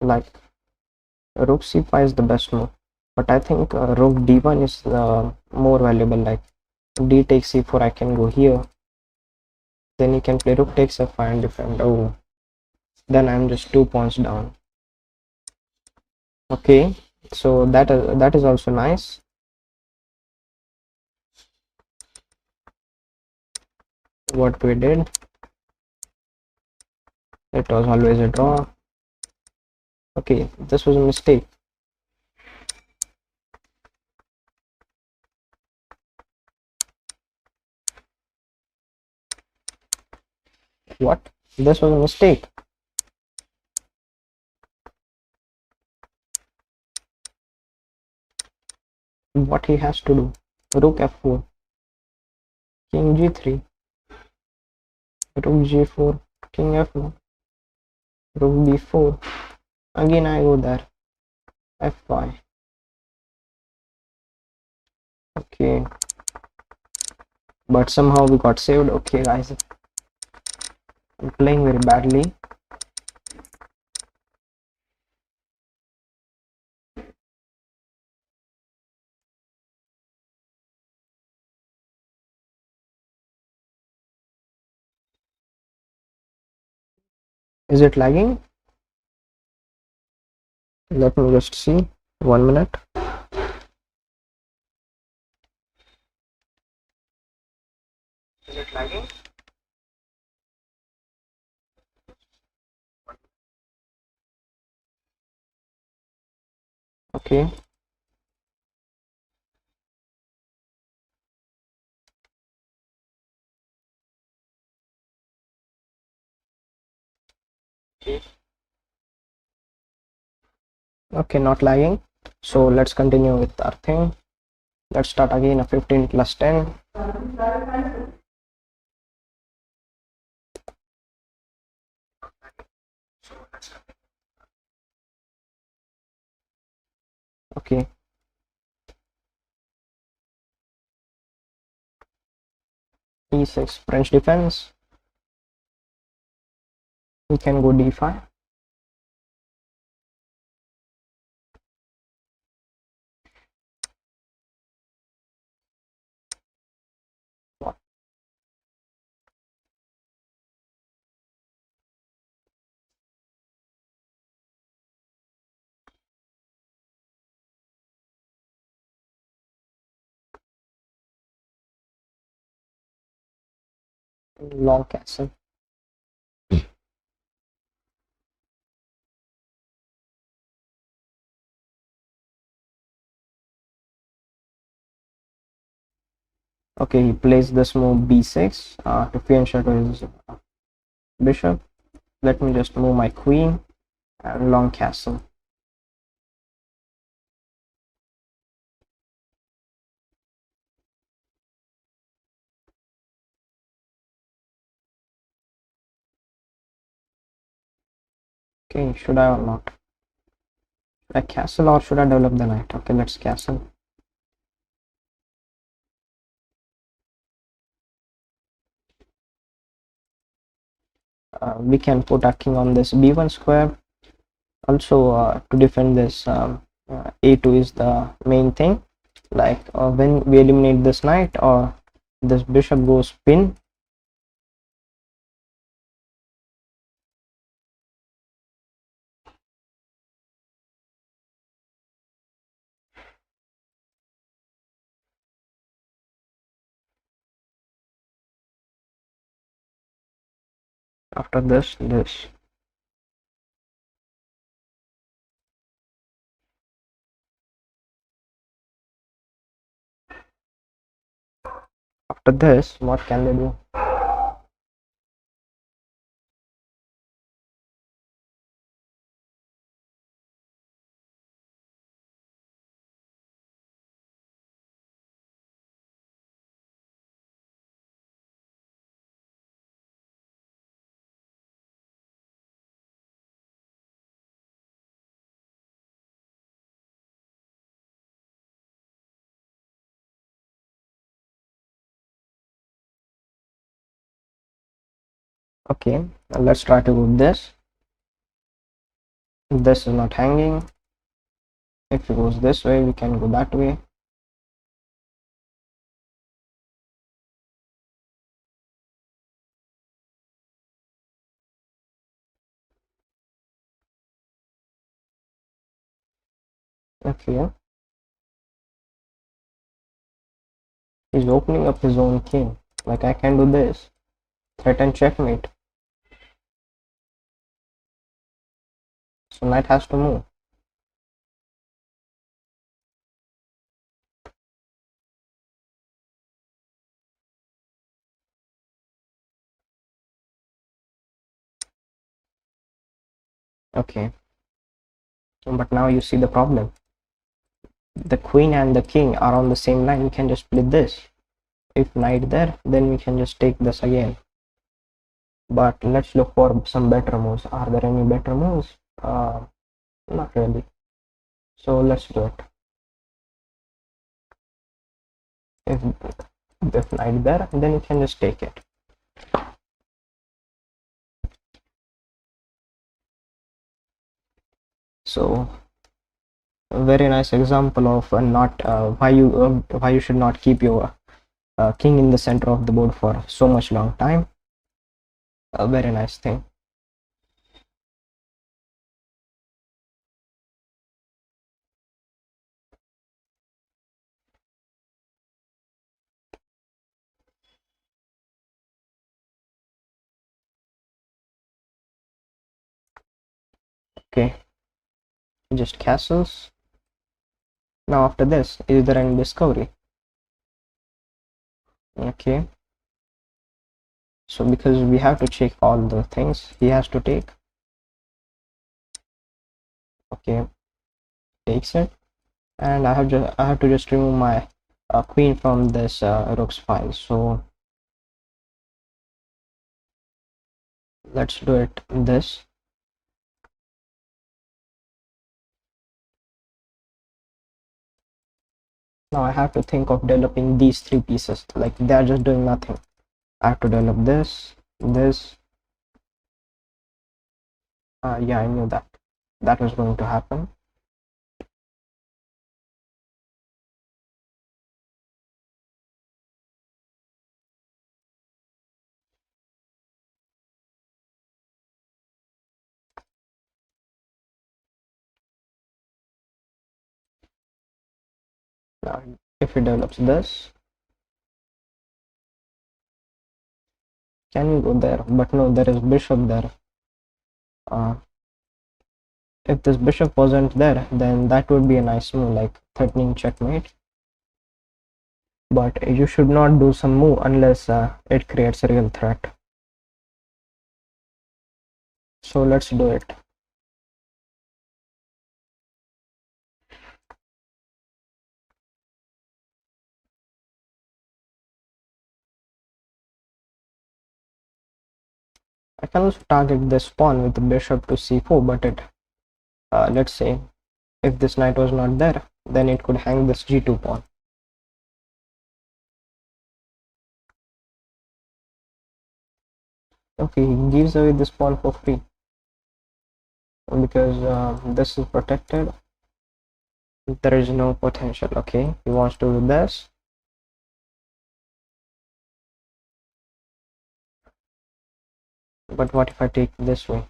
Like rook c5 is the best move, but I think rook d1 is more valuable. Like d takes c4, I can go here. Then you can play rook takes f5 and defend. Oh, then I'm just 2 pawns down. Okay, so that is also nice. What we did, it was always a draw. Okay, this was a mistake. What? This was a mistake. What he has to do? Rook f4, king g3, rook g4, king f1, rook b4. Again I go there. f5. Okay, but somehow we got saved. Okay guys, I'm playing very badly. Is it lagging? Let me just see. 1 minute. Is it lagging? Okay. Okay, not lagging. So let's continue with our thing. Let's start again. A 15 plus 10. Okay. e6 French defense. We can go d5. Long castle. Okay, he plays this move b6 to free and shadow his bishop. Let me just move my queen and long castle. Okay, should I or not? Should I castle or should I develop the knight? Okay, let's castle. We can put a king on this b1 square. Also, to defend this, a2 is the main thing. Like when we eliminate this knight or this bishop goes pin. After this, after this, what can they do? Okay, let's try to do this. This is not hanging. If it goes this way, we can go that way. Okay, he's opening up his own king. Like I can do this. Threaten checkmate. So knight has to move. Okay, but now you see the problem. The queen and the king are on the same line. We can just split this. If knight there, then we can just take this again. But let's look for some better moves. Are there any better moves? Not really. So let's do it. If knight there, then you can just take it. So a very nice example of not why you should not keep your king in the center of the board for so much long time. A very nice thing. Okay, just castles. Now after this, is there any discovery? Okay, so because we have to check all the things he has to take. Okay, takes it, and I have to just remove my queen from this rook's file. So let's do it this. Now I have to think of developing these three pieces. Like they are just doing nothing. I have to develop this. Yeah, I knew that was going to happen. Now if it develops this, can you go there? But no, there is bishop there. If this bishop wasn't there, then that would be a nice move, like threatening checkmate. but you should not do some move unless it creates a real threat. So let's do it. I can also target this pawn with the bishop to c4, but let's say if this knight was not there, then it could hang this g2 pawn. Okay, he gives away this pawn for free because this is protected. There is no potential. Okay, he wants to do this. But what if I take this way?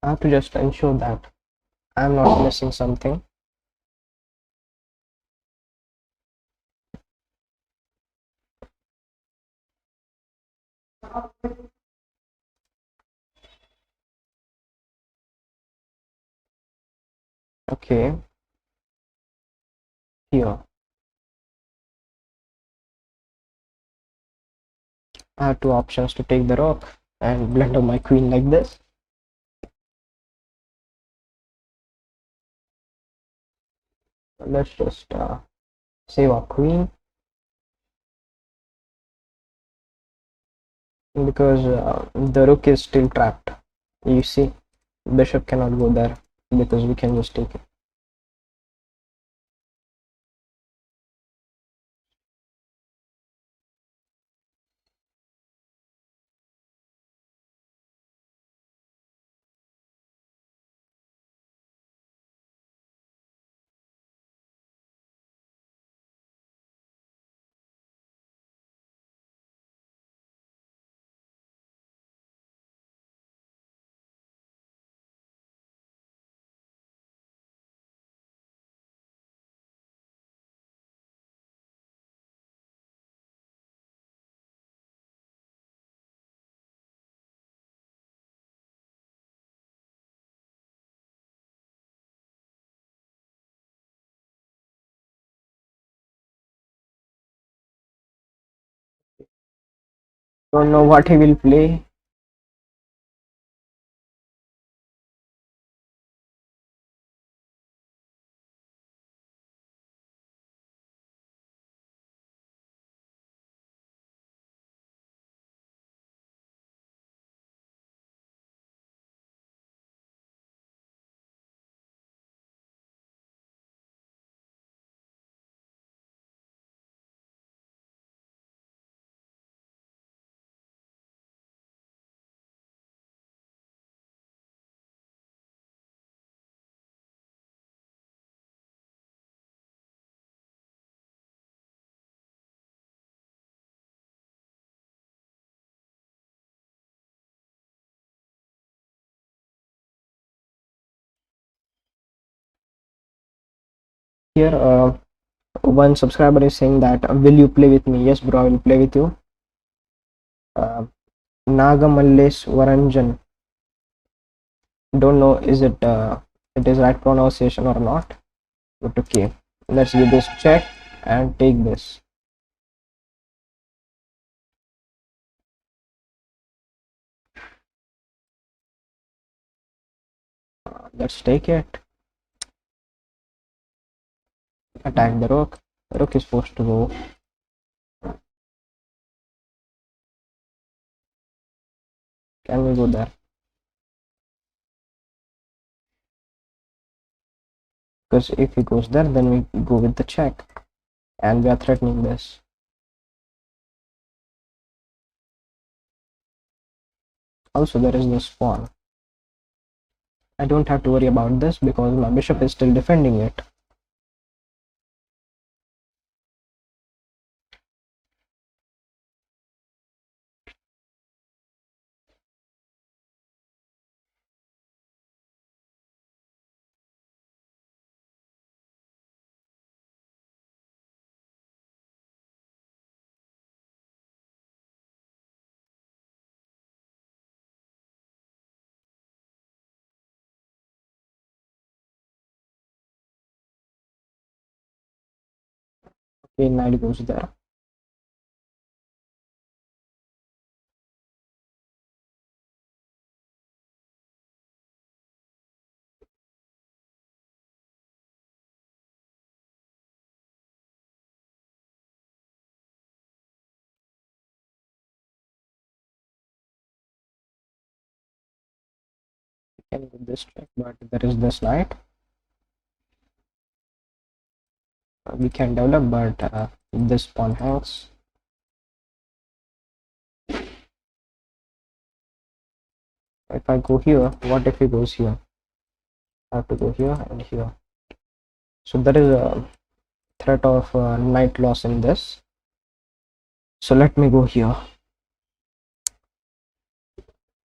I have to just ensure that I'm not missing something. Okay, here I have two options to take the rook and blunder my queen like this. Let's just save our queen because the rook is still trapped. You see, bishop cannot go there because we can just take it. Don't know what he will play. Here, one subscriber is saying that will you play with me? Yes, bro, I will play with you. Nagamallesh Varanjan. Don't know is it is right pronunciation or not, but okay, let's give this check and take this. Let's take it. Attack the rook. The rook is forced to go. Can we go there? Because if he goes there, then we go with the check, and we are threatening this. Also, there is this pawn. I don't have to worry about this because my bishop is still defending it. Okay, knight goes there. Can go this check, but there is this knight. We can develop, but this pawn hangs. If I go here, what if he goes here? I have to go here and here. So there is a threat of knight loss in this. So let me go here.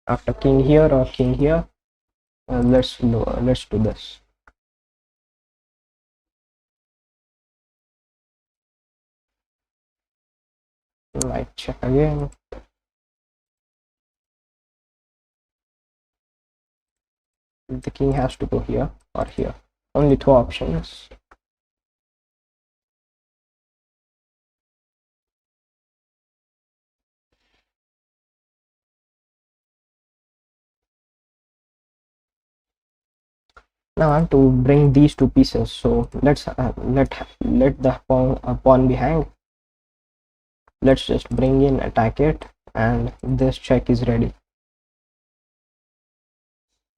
After king here or king here, let's do this. Knight check again. The king has to go here or here. Only two options. Now I have to bring these two pieces. So let's let the pawn be hanged. Let's just bring in, attack it, and this check is ready.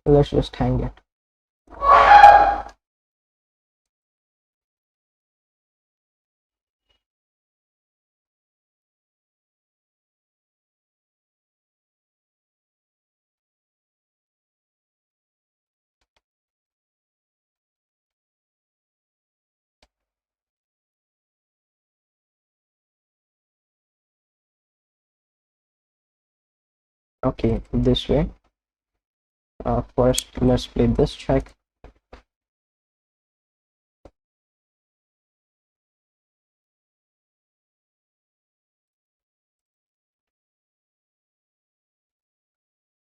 Let's just hang it. Okay, this way. First, let's play this check.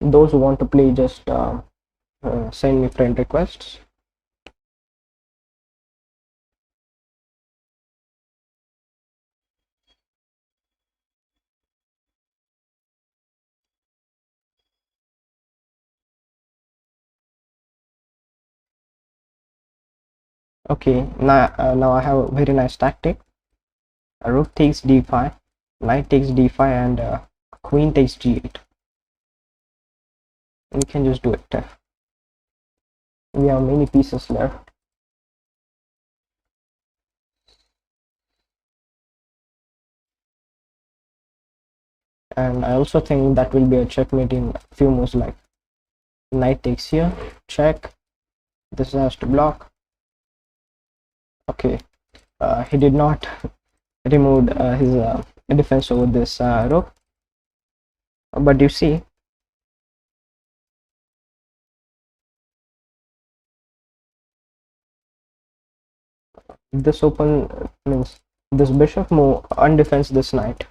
Those who want to play, just send me friend requests. Okay, now I have a very nice tactic. Rook takes d5, knight takes d5, and queen takes g8. We can just do it. We have many pieces left. And I also think that will be a checkmate in few moves, like knight takes here, check. This has to block. Okay, he did not remove his defense over this rook, but you see, this open means this bishop move undefends this knight.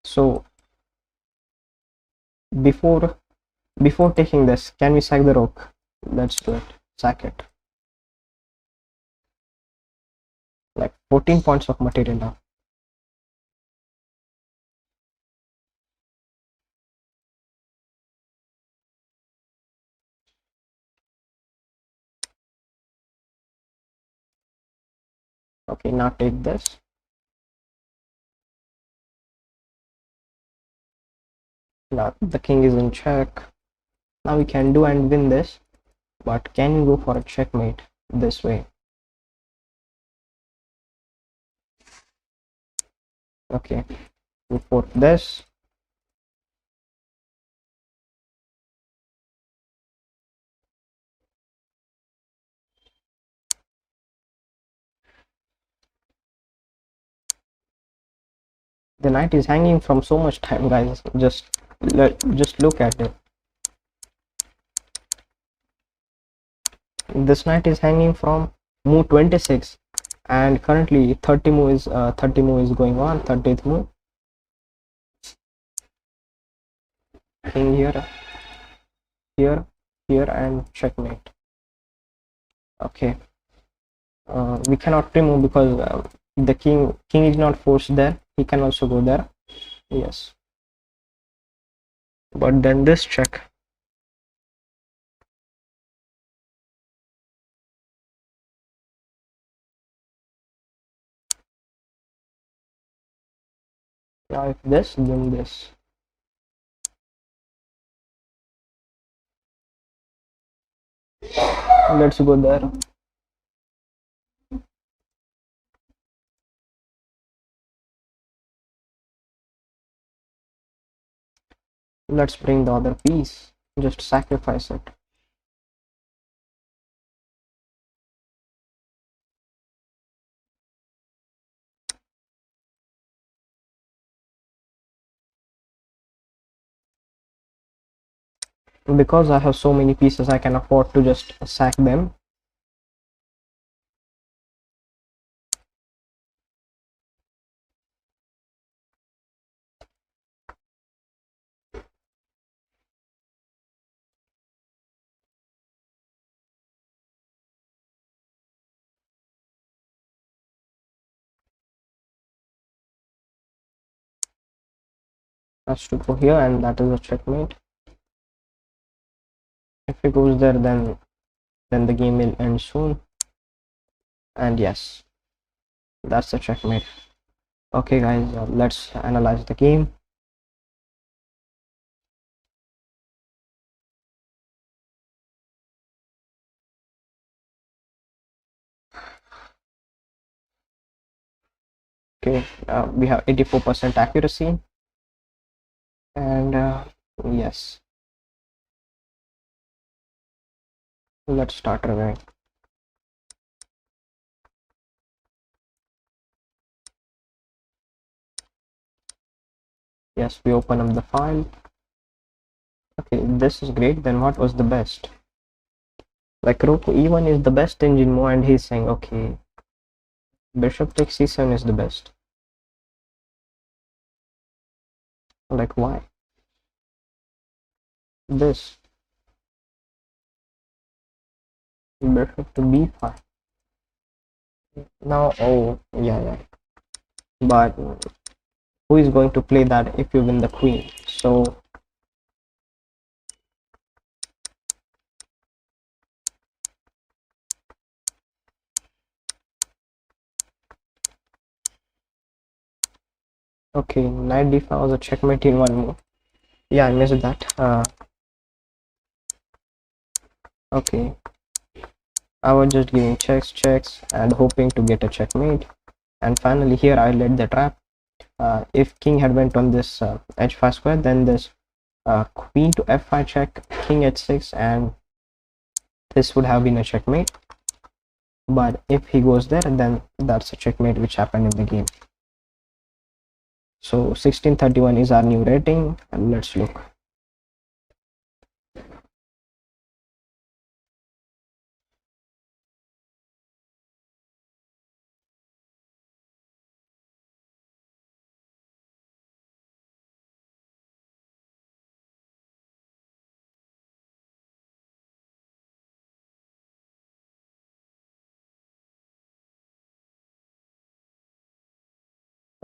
So before taking this, can we sack the rook? Let's do it. Sack it. Like 14 points of material now. Okay, now take this. Now the king is in check. Now we can do and win this, but can we go for a checkmate this way? Okay, we fork this. The knight is hanging from so much time, guys. Just look at it. This knight is hanging from move 26, and currently 30 move is going on. 30th move. King here, here, here, and checkmate. Okay, we cannot remove because the king is not forced there. He can also go there. Yes, but then this check. Now if this, then this. Let's go there. Let's bring the other piece. Just sacrifice it. Because I have so many pieces, I can afford to just sack them. Has to go here, and that is a checkmate. If he goes there, then the game will end soon. And yes, that's the checkmate. Okay, guys, let's analyze the game. Okay, we have 84% accuracy, and yes, let's start reviewing. Yes, we open up the file. Okay, this is great. Then what was the best? Like rook e1 is the best in Jinmo, and he's saying okay, bishop takes c7 is the best. Like why? This bishop to b5. Now, oh yeah, but who is going to play that if you win the queen? So okay, knight d5 was a checkmate in one move. Yeah, I missed that. Okay, I was just giving checks and hoping to get a checkmate, and finally here I led the trap. If king had went on this h5 square, then this queen to f5 check, king h6, and this would have been a checkmate. But if he goes there, then that's a checkmate which happened in the game. So 1631 is our new rating, and let's look.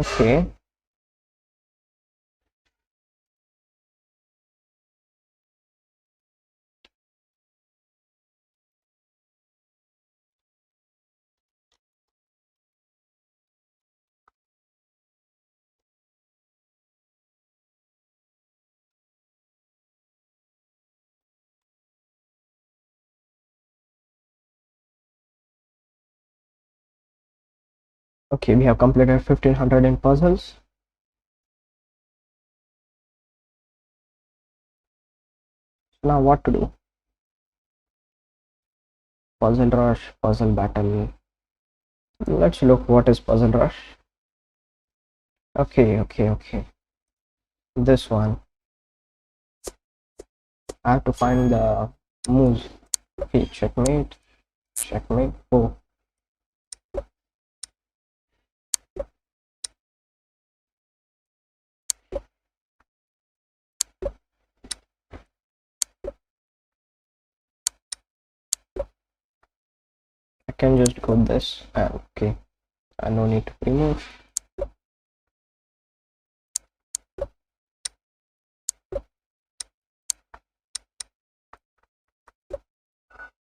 Okay, okay, we have completed 1500 in puzzles. Now what to do? Puzzle rush, puzzle battle. Let's look what is puzzle rush. Okay. This one. I have to find the moves. Okay, checkmate. Oh, can just go this. Okay, I no need to remove.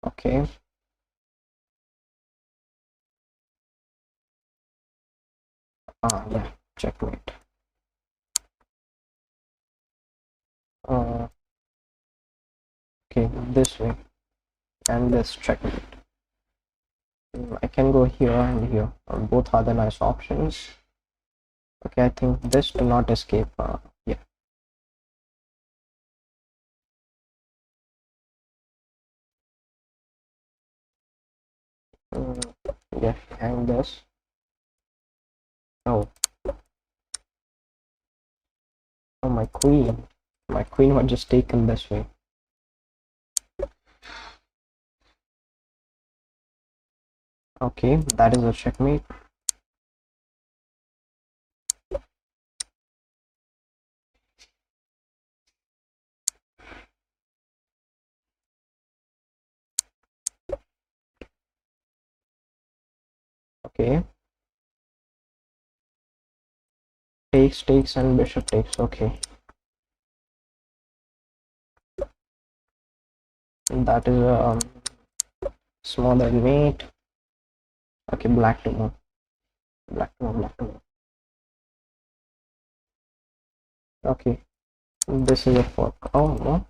Okay. Yeah, checkmate. Okay, this way, and this checkmate. I can go here and here. Both are the nice options. Okay, I think this do not escape. Yeah. Yeah, hang this. Oh, oh, my queen. My queen was just taken this way. Okay, that is a checkmate. Okay. Takes, and bishop takes. Okay. That is a smaller mate. Okay, black to move. Black to move, black to move. Okay. This is a fork. Oh, no.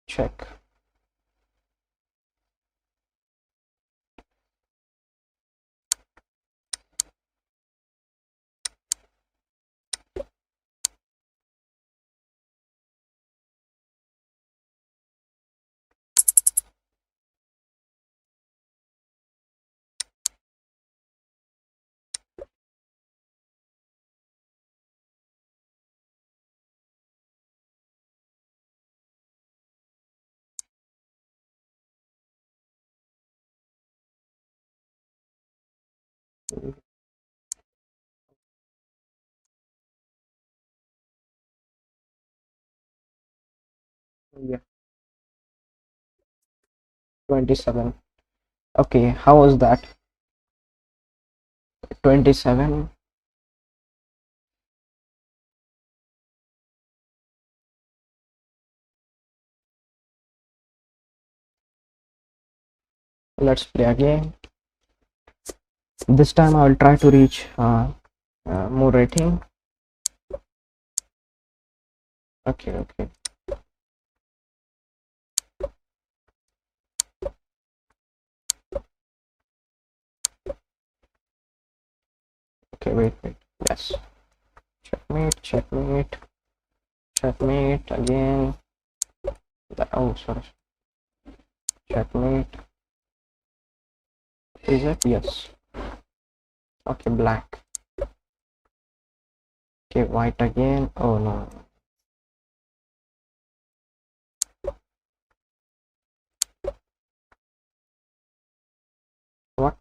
Check. Yeah. 27. Okay, how was that? 27. Let's play again. This time I will try to reach more rating. Okay, okay. Okay, wait. Yes. Checkmate, checkmate, checkmate again. Oh, sorry. Checkmate. Is it? Yes. Okay, black. Okay, white again. Oh no. What?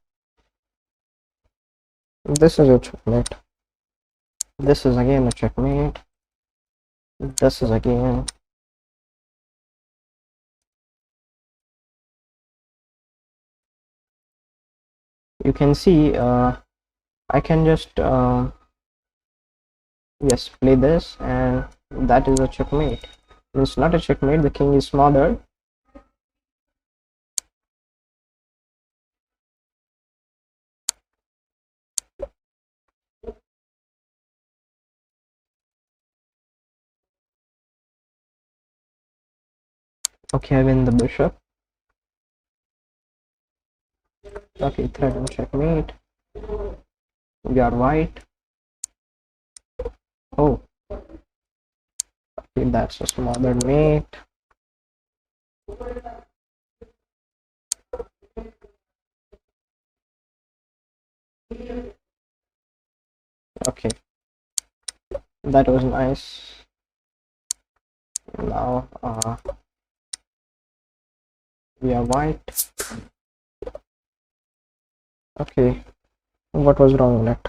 This is a checkmate. This is again a checkmate. This is again. You can see I can just yes, play this, and that is a checkmate. It's not a checkmate, the king is smothered. Okay, I win the bishop. Okay, threat and checkmate. We are white. Oh, okay, that's a smothered mate. Okay, that was nice. Now we are white. Okay, what was wrong in it?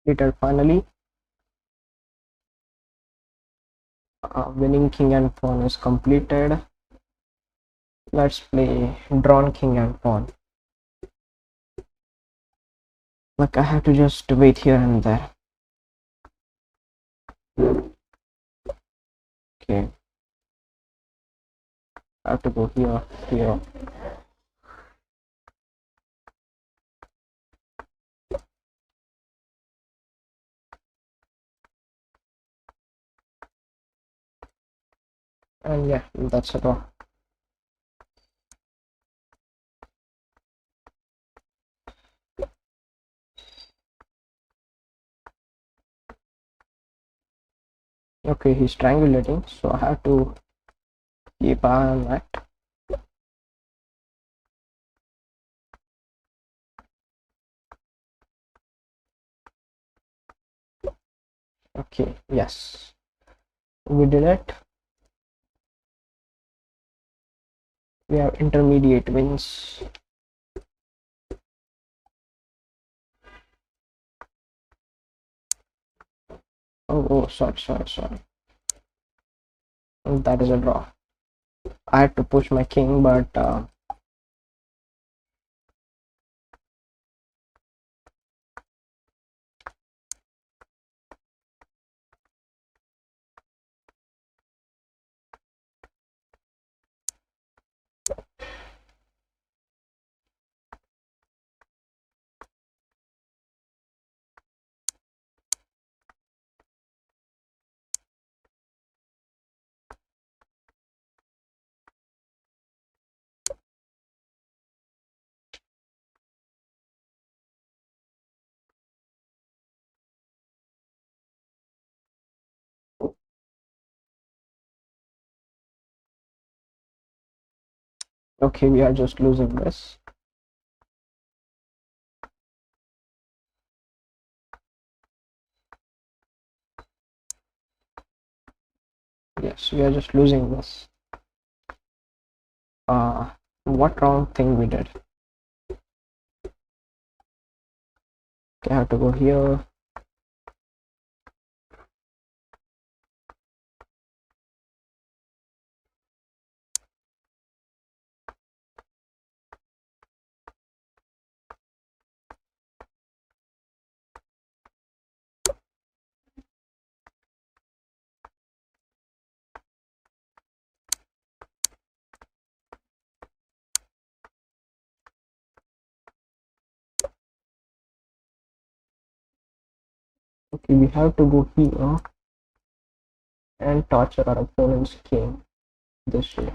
completed finally. Winning king and pawn is completed. Let's play drawn king and pawn. Like I have to just wait here and there. Okay, I have to go here, here. And yeah, that's it all. Okay, he's triangulating, so I have to keep eye on that. Okay, yes, we did it. We have intermediate wins. Oh, sorry. That is a draw. I had to push my king, but okay, we are just losing this. Yes, we are just losing this. What wrong thing we did? Okay, I have to go here. Okay, we have to go here and torture our opponent's king this way.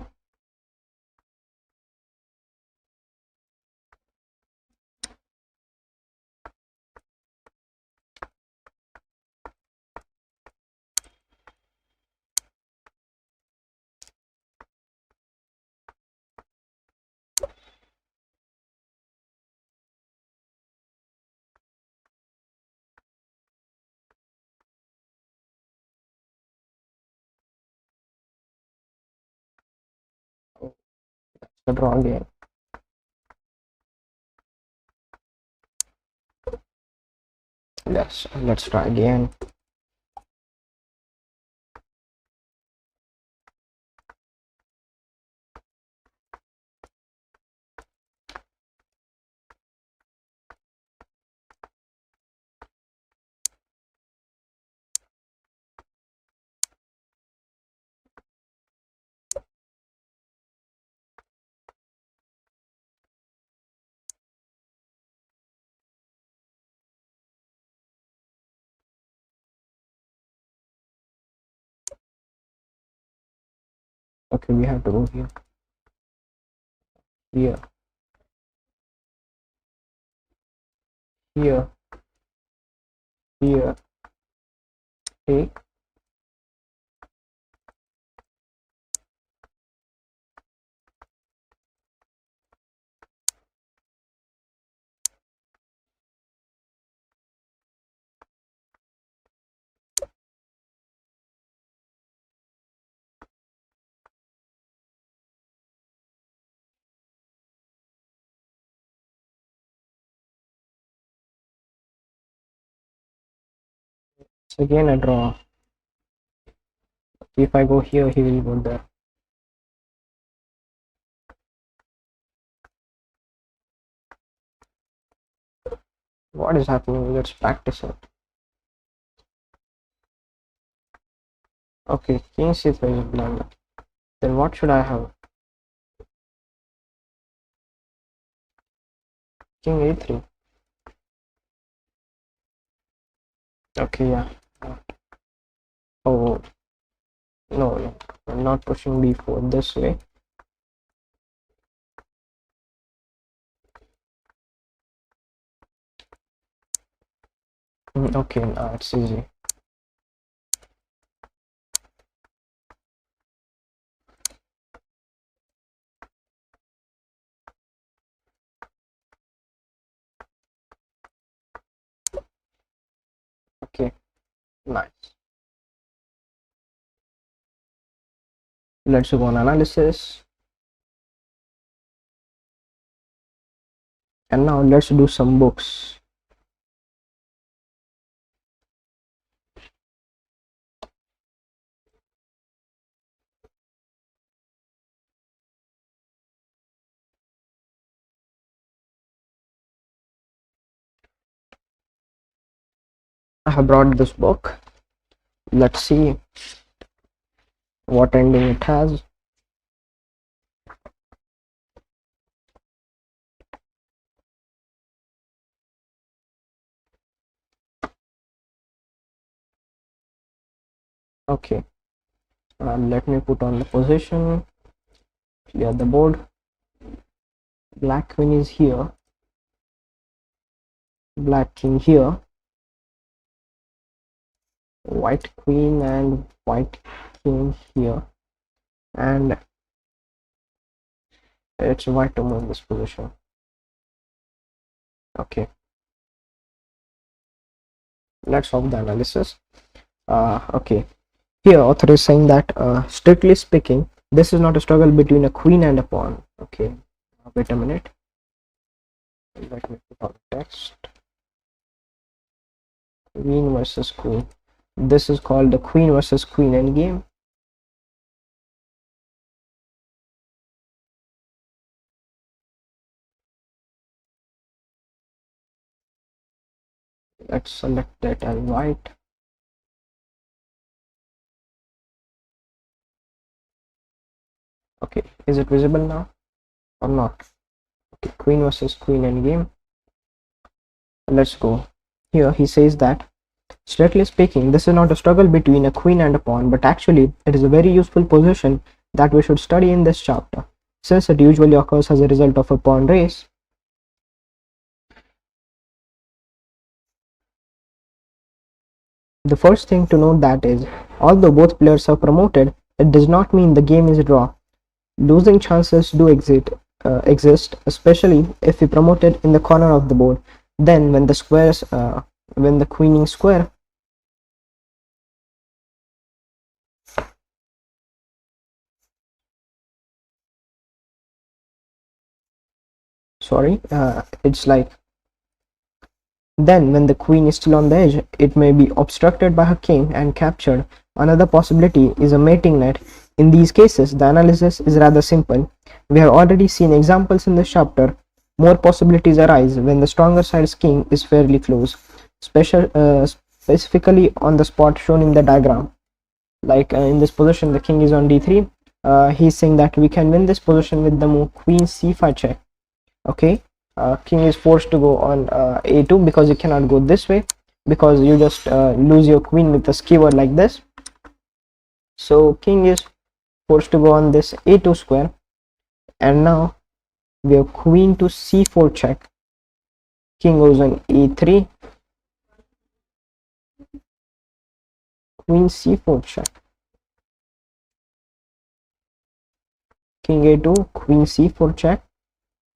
Oh, the draw game. Yes, let's try again. Okay, we have to go here, here, here, here. Take. So again a draw. If I go here, he will go there. What is happening? Let's practice it. Okay, king c3 is blunder. Then what should I have? King a3. Okay, yeah. Oh, no, I'm not pushing b4 this way. Okay, now it's easy. Okay, nice. Let's go on analysis. And now let's do some books. I have brought this book. Let's see what ending it has. Okay, let me put on the position, clear the board. Black queen is here, black king here, white queen and white king here, and it's white to move this position. Okay, let's solve the analysis. Okay, here author is saying that strictly speaking, this is not a struggle between a queen and a pawn. Okay, wait a minute, let me put on text. Queen versus queen. This is called the queen versus queen endgame. Let's select that as white. Okay, is it visible now or not? Okay, queen versus queen endgame. Let's go. Here he says that strictly speaking, this is not a struggle between a queen and a pawn, but actually it is a very useful position that we should study in this chapter, since it usually occurs as a result of a pawn race. The first thing to note that is, although both players are promoted, it does not mean the game is a draw. Losing chances do exist, especially if we promote it in the corner of the board. Then when the squares, when the queening square it's like, then when the queen is still on the edge, it may be obstructed by her king and captured. Another possibility is a mating net. In these cases, the analysis is rather simple. We have already seen examples in this chapter. More possibilities arise when the stronger side's king is fairly close, specifically on the spot shown in the diagram. Like in this position, the king is on d3. He's saying that we can win this position with the move queen c5 check. Okay, king is forced to go on a2 because you cannot go this way, because you just lose your queen with a skewer like this. So king is forced to go on this a2 square, and now we have queen to c4 check. King goes on e3, queen c4 check, king a2, queen c4 check,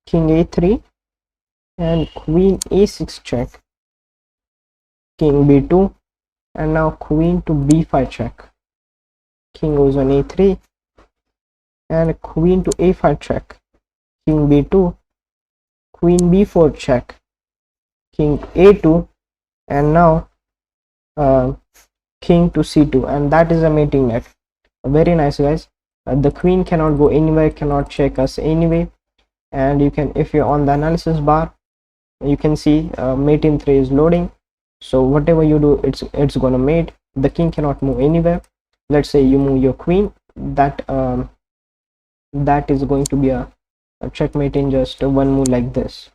king a3, and queen a6 check, king b2, and now queen to b5 check. King goes on a3, and queen to a5 check, king b2, queen b4 check, king a2, and now king to c2, and that is a mating net. Very nice, guys. The queen cannot go anywhere, cannot check us anyway. And you can, if you're on the analysis bar, you can see mate in 3 is loading. So whatever you do, it's gonna mate. The king cannot move anywhere. Let's say you move your queen, that is going to be a checkmate in just one move like this.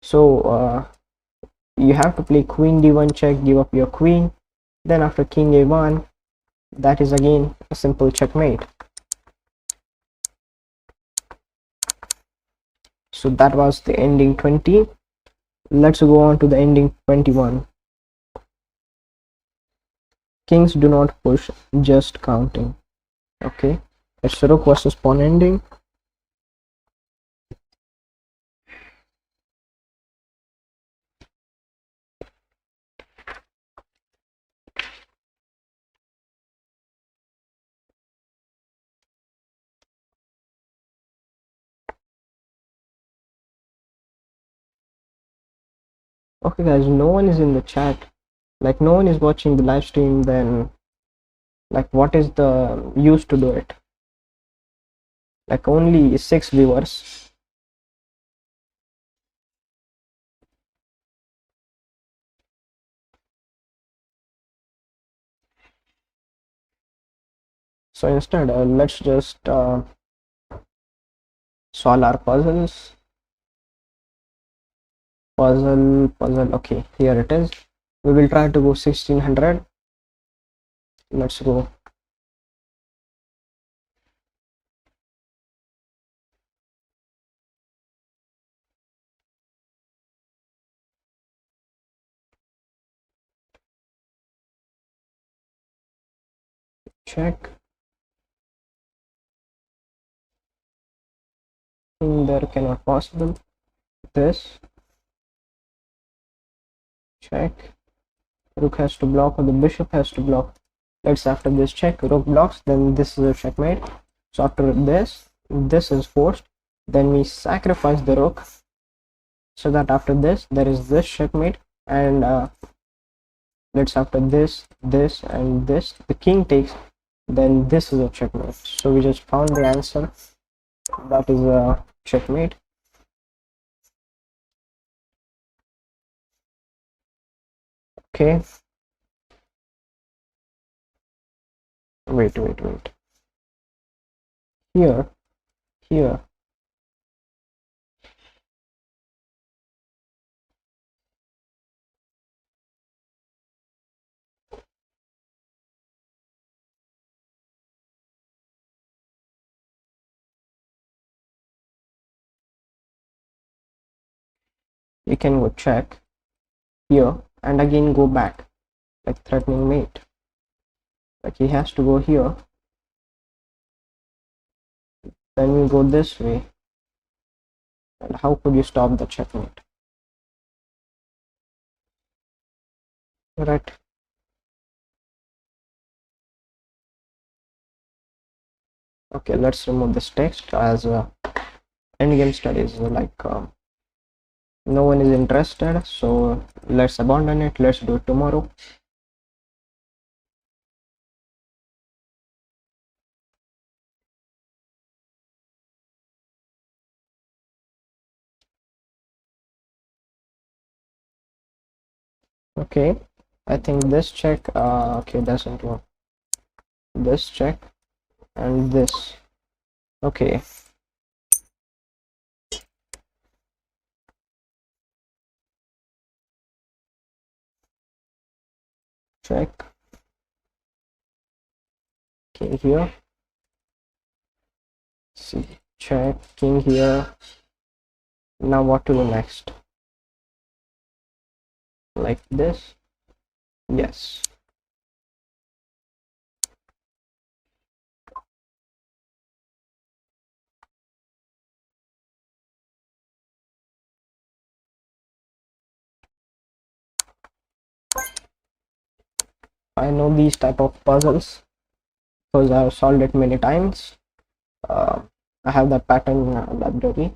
So you have to play queen d1 check, give up your queen, then after king a1, that is again a simple checkmate. So that was the ending 20. Let's go on to the ending 21. Kings do not push, just counting. Okay, it's rook versus pawn ending. Okay guys, no one is in the chat, like no one is watching the live stream, then like what is the use to do it? Like only 6 viewers. So instead let's just solve our puzzle. Okay, here it is. We will try to go 1600. Let's go. Check. There cannot possible. This. Check. Rook has to block, or the bishop has to block. Let's, after this check, rook blocks, then this is a checkmate. So after this is forced, then we sacrifice the rook, so that after this there is this checkmate, and let's, after this and this, the king takes, then this is a checkmate. So we just found the answer, that is a checkmate. Okay, wait, here you can go check here and again go back, like threatening mate. Like he has to go here, then we go this way, and how could you stop the checkmate? Right. Okay, let's remove this text, as endgame studies, like no one is interested, so let's abandon it. Let's do it tomorrow. Okay, I think this check, okay, doesn't work. This check and this. Okay, check, king here, see, check, king here. Now what to do next? Like this. Yes. I know these type of puzzles because I've solved it many times. I have that pattern library.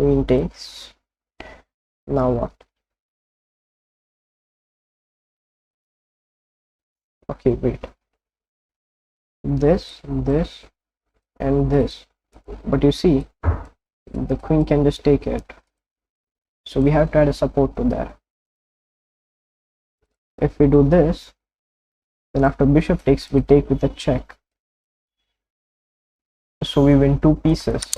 Queen takes. Now what? Okay, wait. This, and this. But you see, the queen can just take it. So we have to add a support to that. If we do this, then after bishop takes, we take with a check. So we win 2 pieces.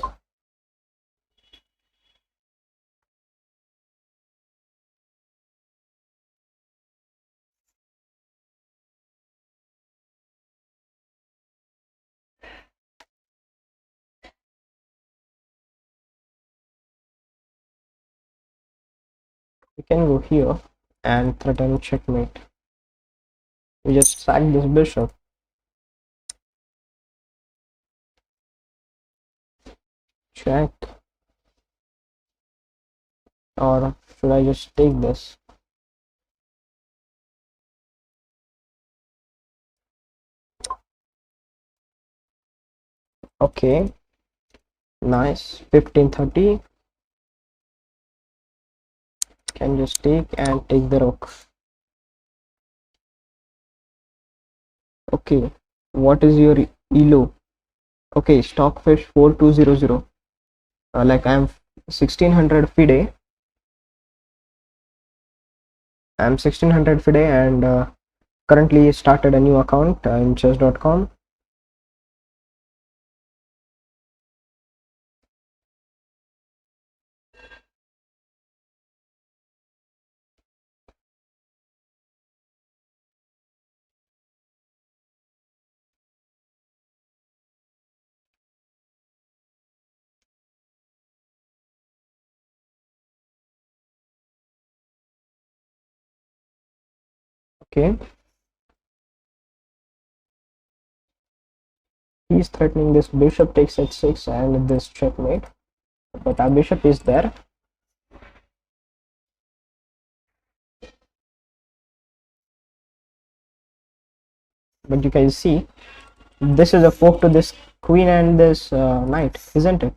We can go here and threaten checkmate. We just sack this bishop. Check. Or should I just take this? Okay. Nice. 1530. Can just take and take the rook. Okay. What is your elo? Okay, stockfish 4200. Like I'm 1600 FIDE. I'm 1600 FIDE and currently started a new account in chess.com. Okay. He's threatening this bishop takes h6 and this checkmate. But our bishop is there. But you can see this is a fork to this queen and this knight, isn't it?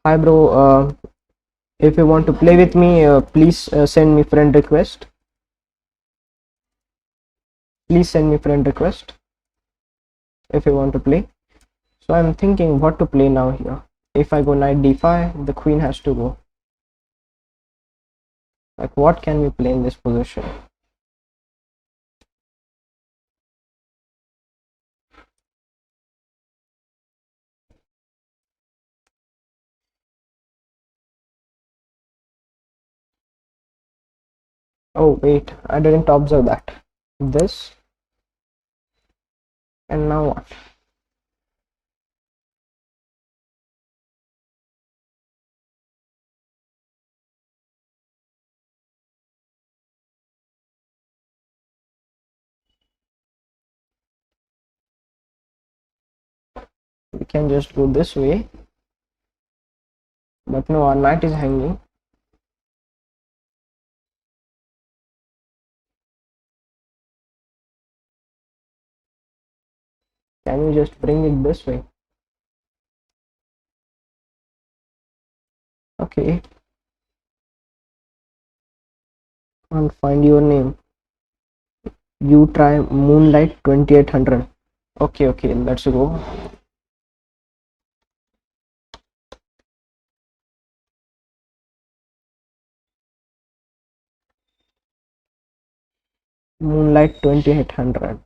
Hi bro, if you want to play with me, please send me friend request. Please send me friend request if you want to play. So I'm thinking what to play now here. If I go knight d5, the queen has to go. Like, what can we play in this position? Oh wait, I didn't observe that. This, and now what? We can just go this way, but no, our knight is hanging. Can we just bring it this way? Okay, can't find your name. You try Moonlight 2800. Okay, okay, let's go. Moonlight 2800.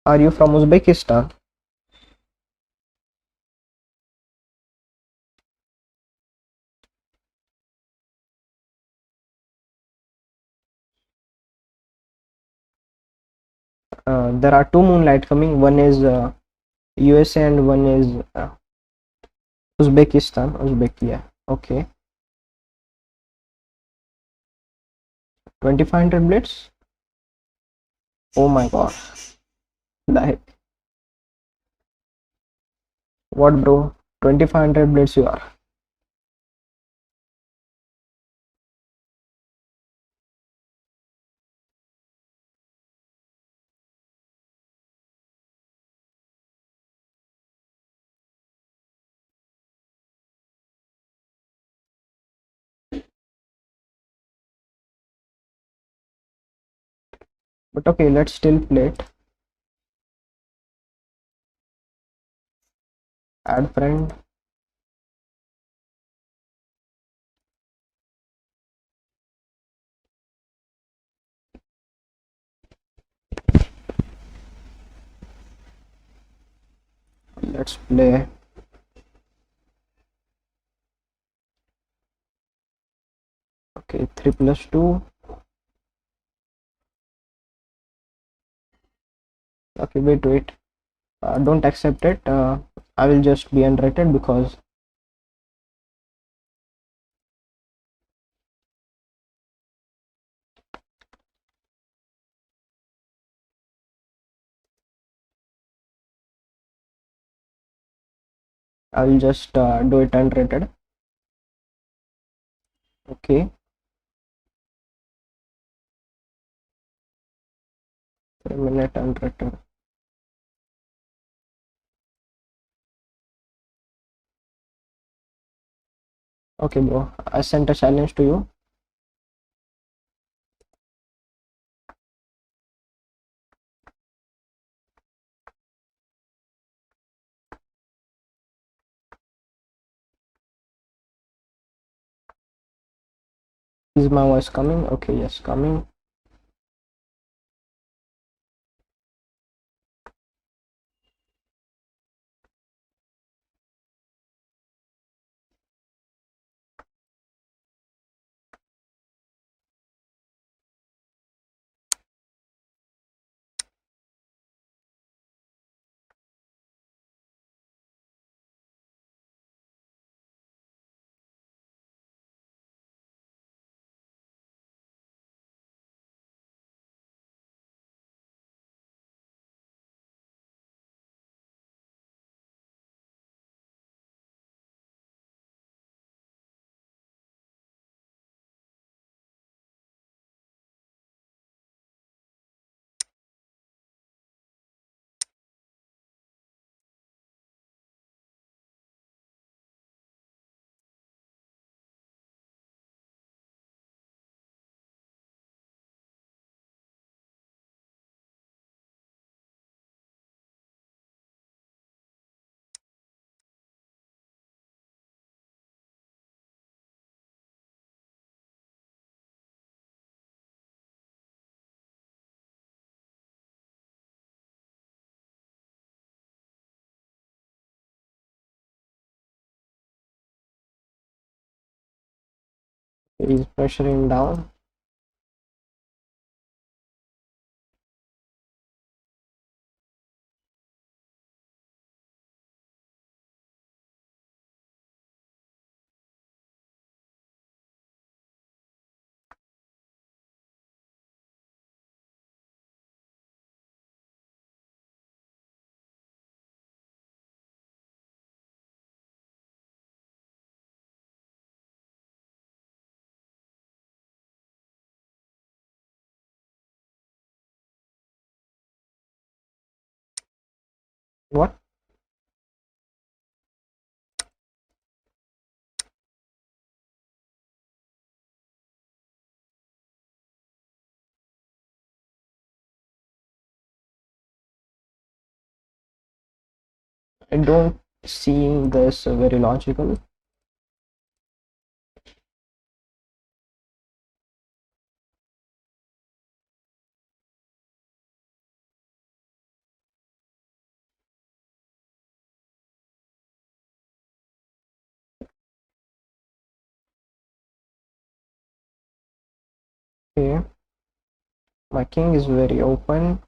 Are you from Uzbekistan? There are two Moonlight coming. One is USA and one is Uzbekistan. Uzbek, okay. 2500 blitz. Oh my god. The heck? What, bro? 2500 blitz you are. But okay, let's still play it. Add friend. Let's play. Okay, 3 plus 2. Okay, wait. Don't accept it. I will just be unrated because I will just do it unrated. Okay, 3 minute unrated. Okay, bro. I sent a challenge to you. Is my voice coming? Okay, yes, coming. He's pressuring down. What? I don't seeing this very logical. Okay, my king is very open.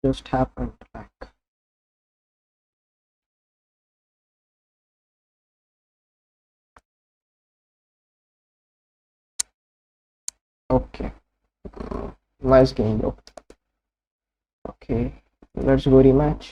Just happened like. Okay, nice game though. Okay, let's go rematch.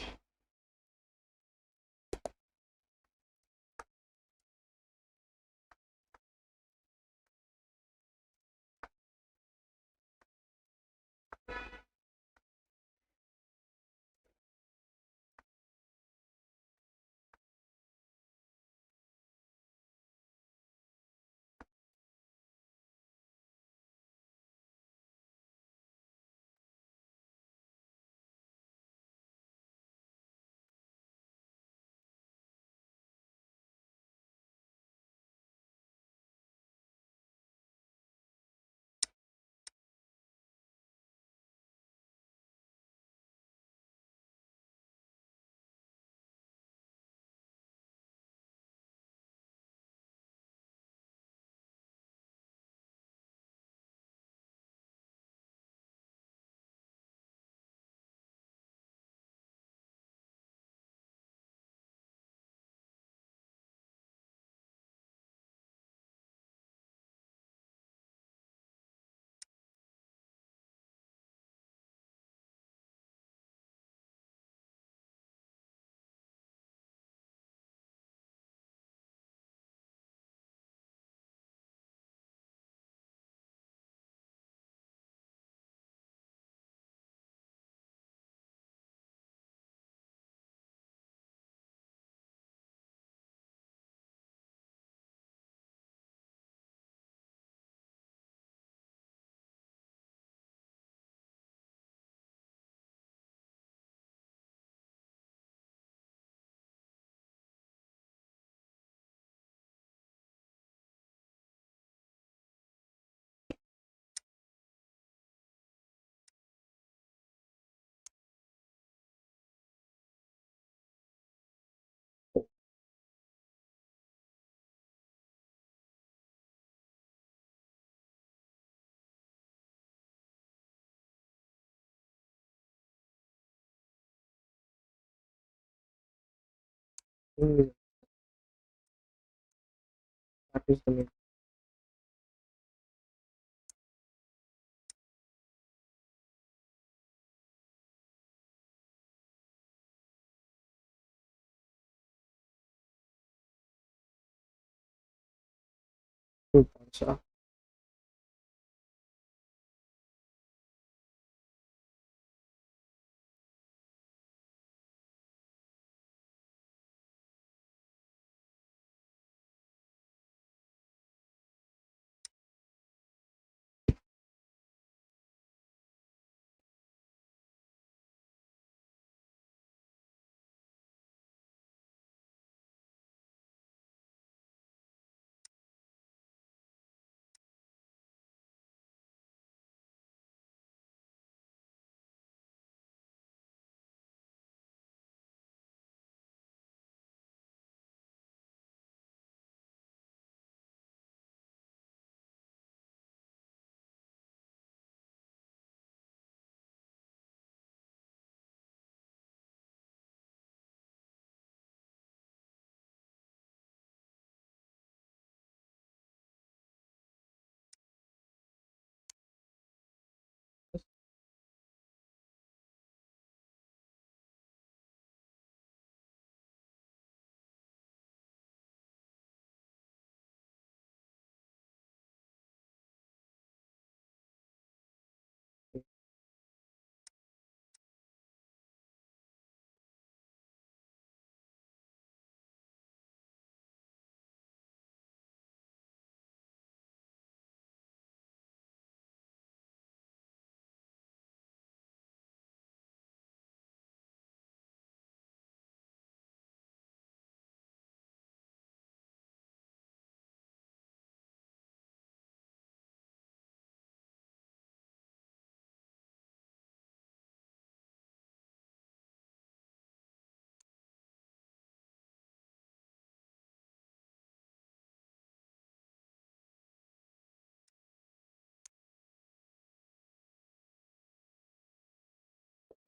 Invisible. That is the main. Good answer.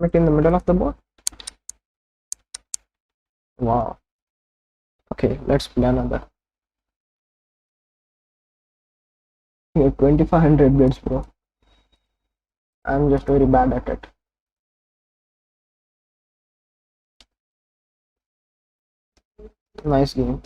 Like in the middle of the board. Wow. Okay, let's play another. 2500 bits, bro. I'm just very bad at it. Nice game.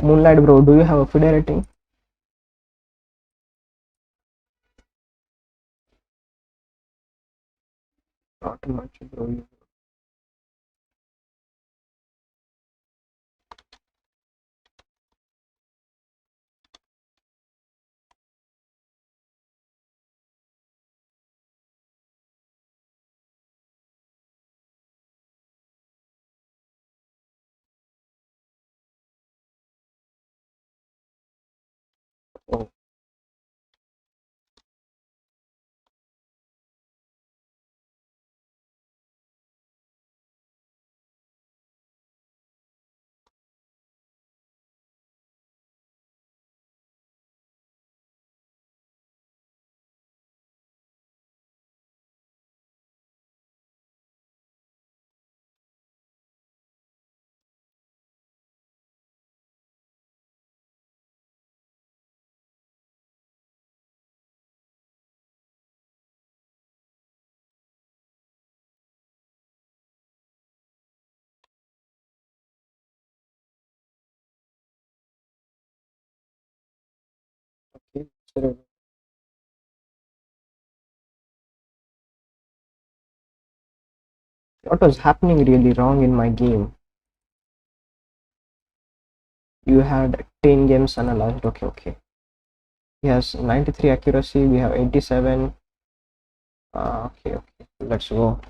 Moonlight, bro. Do you have a FIDE rating? Not much, bro. Oh, What was happening really wrong in my game? You had 10 games analyzed. Okay, okay. He has 93 accuracy. We have 87. Okay, okay. Let's go.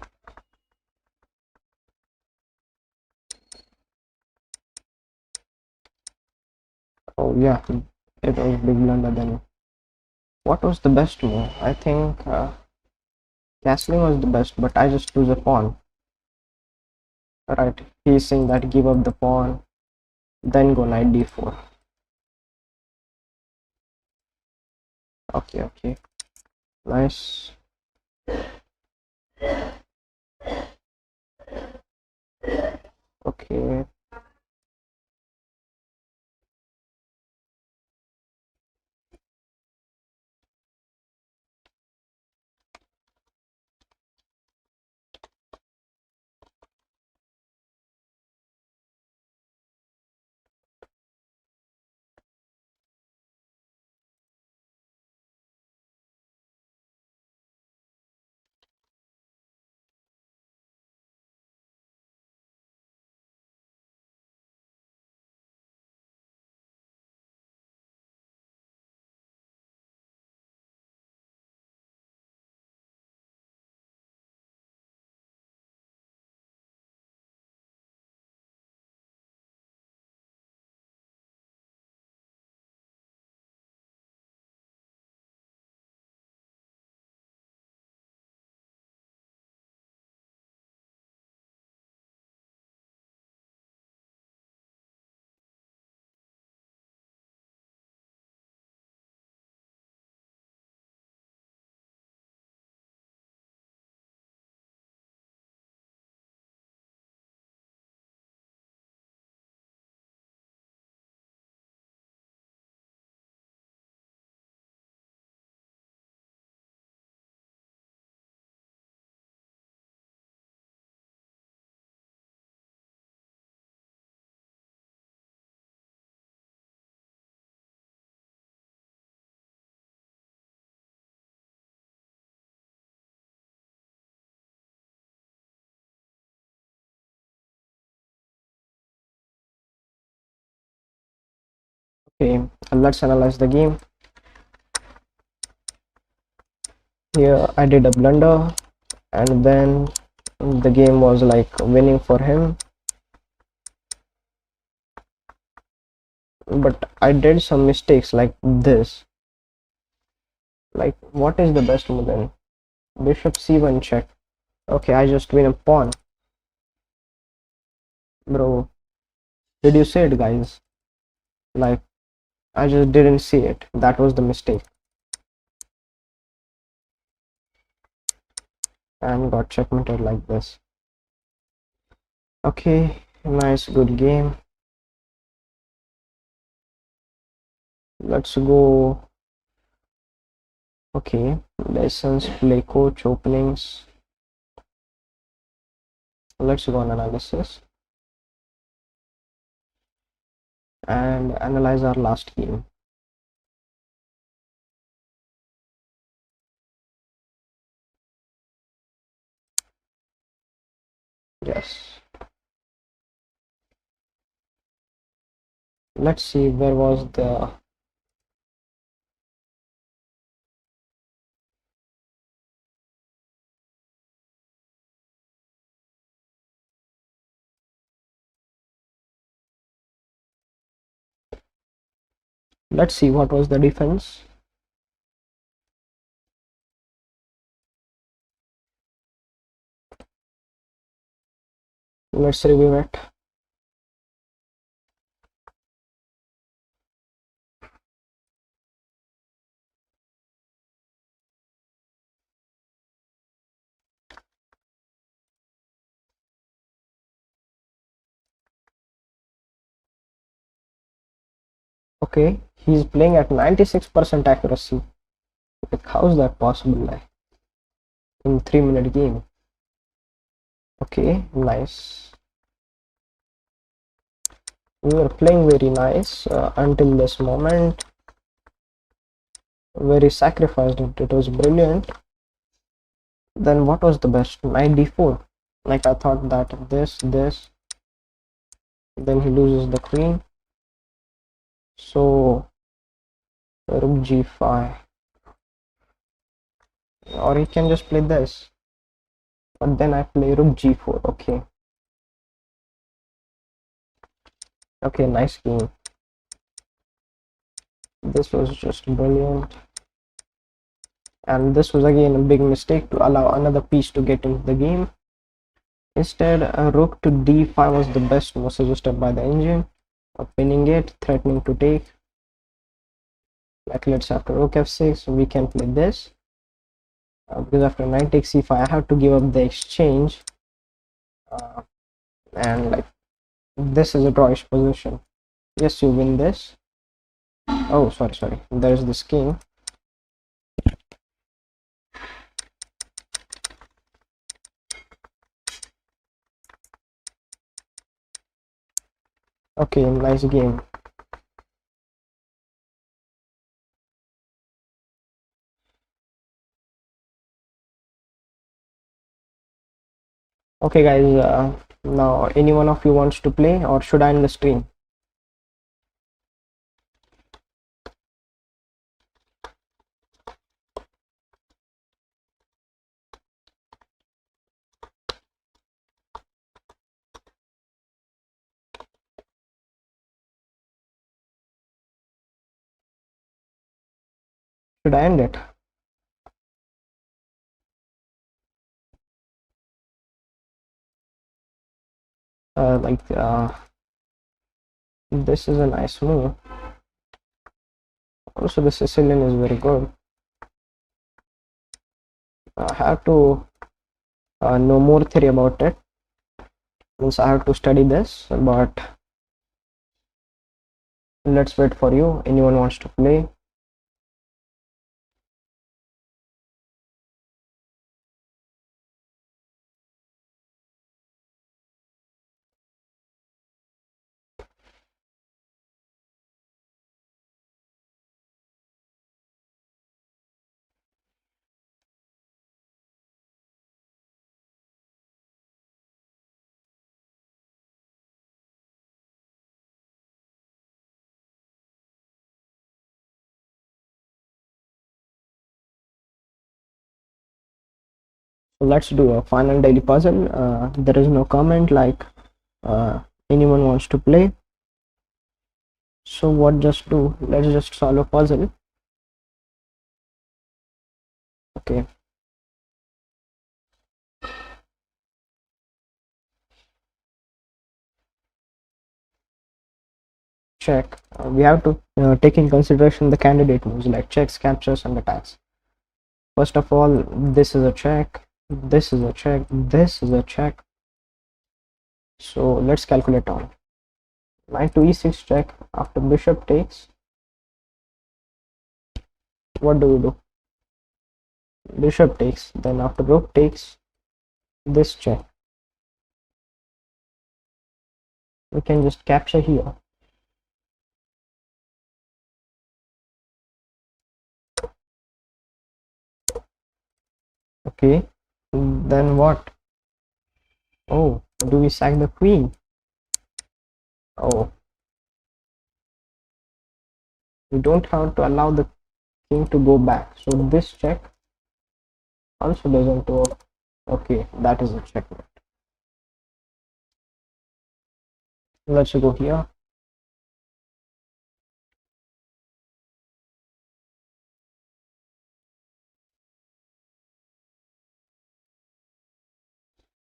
Oh yeah, it was big blunder then. What was the best move? I think castling was the best, but I just lose a pawn. Right, he's saying that give up the pawn, then go knight d4. Okay, okay, nice. Okay, okay, let's analyze the game. Here I did a blunder, and then the game was like winning for him, but I did some mistakes like this. Like, what is the best move then? Bishop c1 check. Okay, I just win a pawn. Bro, did you see it, guys? Like, I just didn't see it. That was the mistake. And got checkmated like this. Okay, nice, good game. Let's go. Okay, lessons, play coach, openings. Let's go on analysis and analyze our last game. Yes. Let's see where was the let's see what was the defense. Let's review it. Okay, he's playing at 96% accuracy. Like, how's that possible, like, in 3-minute game? Okay, nice. We were playing very nice until this moment. very sacrificed it. It was brilliant. Then what was the best? Knight d4. Like I thought that this. Then he loses the queen. So rook g5. Or he can just play this. But then I play rook g4. Okay. Okay, nice game. This was just brilliant. And this was again a big mistake to allow another piece to get into the game. Instead, a rook to d5 was the best move suggested by the engine. Pinning it, threatening to take. Like let's after rook f6, we can play this. Because after knight takes c5, I have to give up the exchange. And like this is a drawish position. Yes, you win this. Oh, sorry. There is this king. Okay, nice game. Okay guys, now any one of you wants to play, or should I end the stream? Should I end it? This is a nice move. Also the Sicilian is very good. I have to know more theory about it. Means I have to study this, but let's wait for you. Anyone wants to play? So let's do a final daily puzzle. There is no comment like uh, anyone wants to play. So what just do? Let's just solve a puzzle. Okay. Check. We have to take in consideration the candidate moves like checks, captures, and attacks. First of all, this is a check, this is a check, this is a check. So let's calculate all. Knight to e6 check. After bishop takes, what do we do? Bishop takes. Then after rook takes, this check. We can just capture here. Okay. Then what? Oh, do we sack the queen? Oh, we don't have to allow the king to go back. So this check also doesn't work. Okay, that is a checkmate. Let's go here.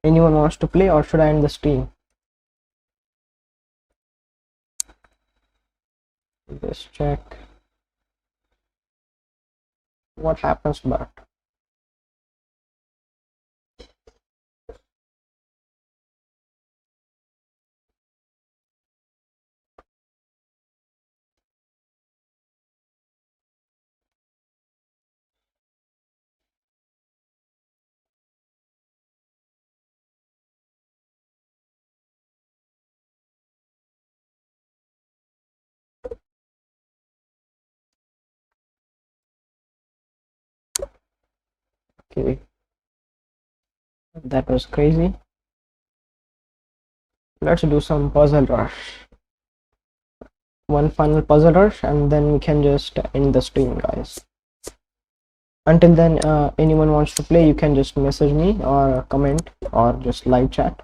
Anyone wants to play, or should I end the stream? This check. What happens but? Okay, that was crazy. Let's do some puzzle rush. One final puzzle rush, and then we can just end the stream, guys. Until then, anyone wants to play, you can just message me or comment or just live chat.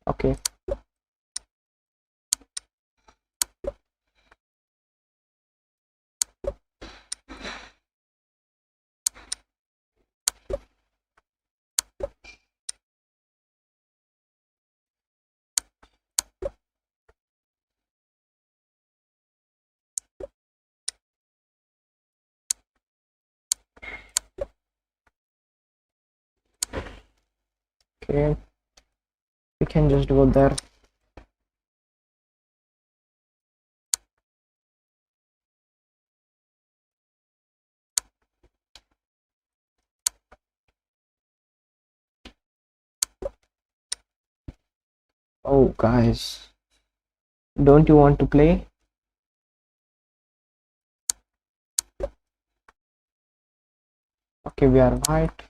Okay. Okay, we can just go there. Oh, guys, don't you want to play? Okay, we are white.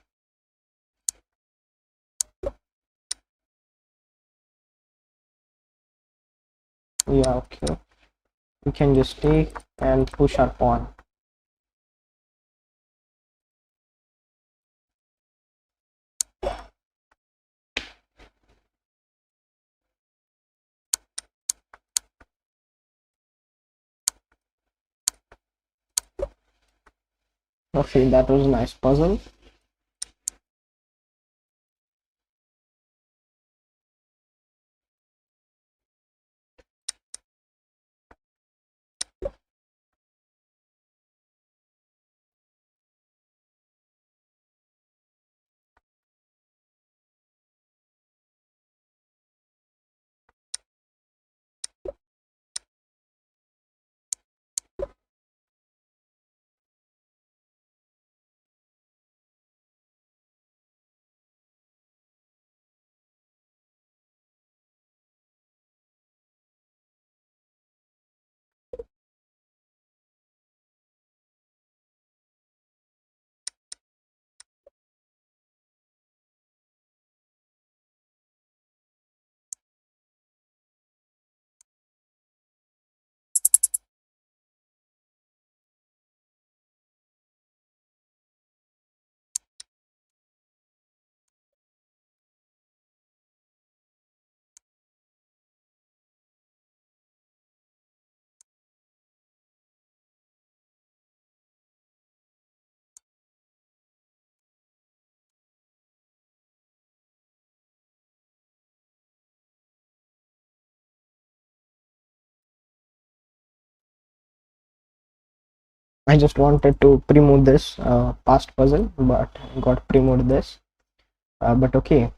Yeah, okay. We can just take and push our pawn. Okay, that was a nice puzzle. I just wanted to pre-move this past puzzle, but got pre-moved this. But okay,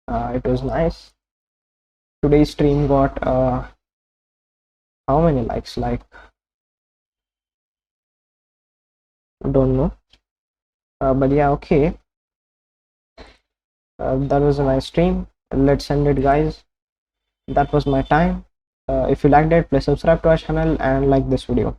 it was nice. Today's stream got how many likes? Like, don't know. But yeah, okay. That was a nice stream. Let's end it, guys. That was my time. If you liked it, please subscribe to our channel and like this video.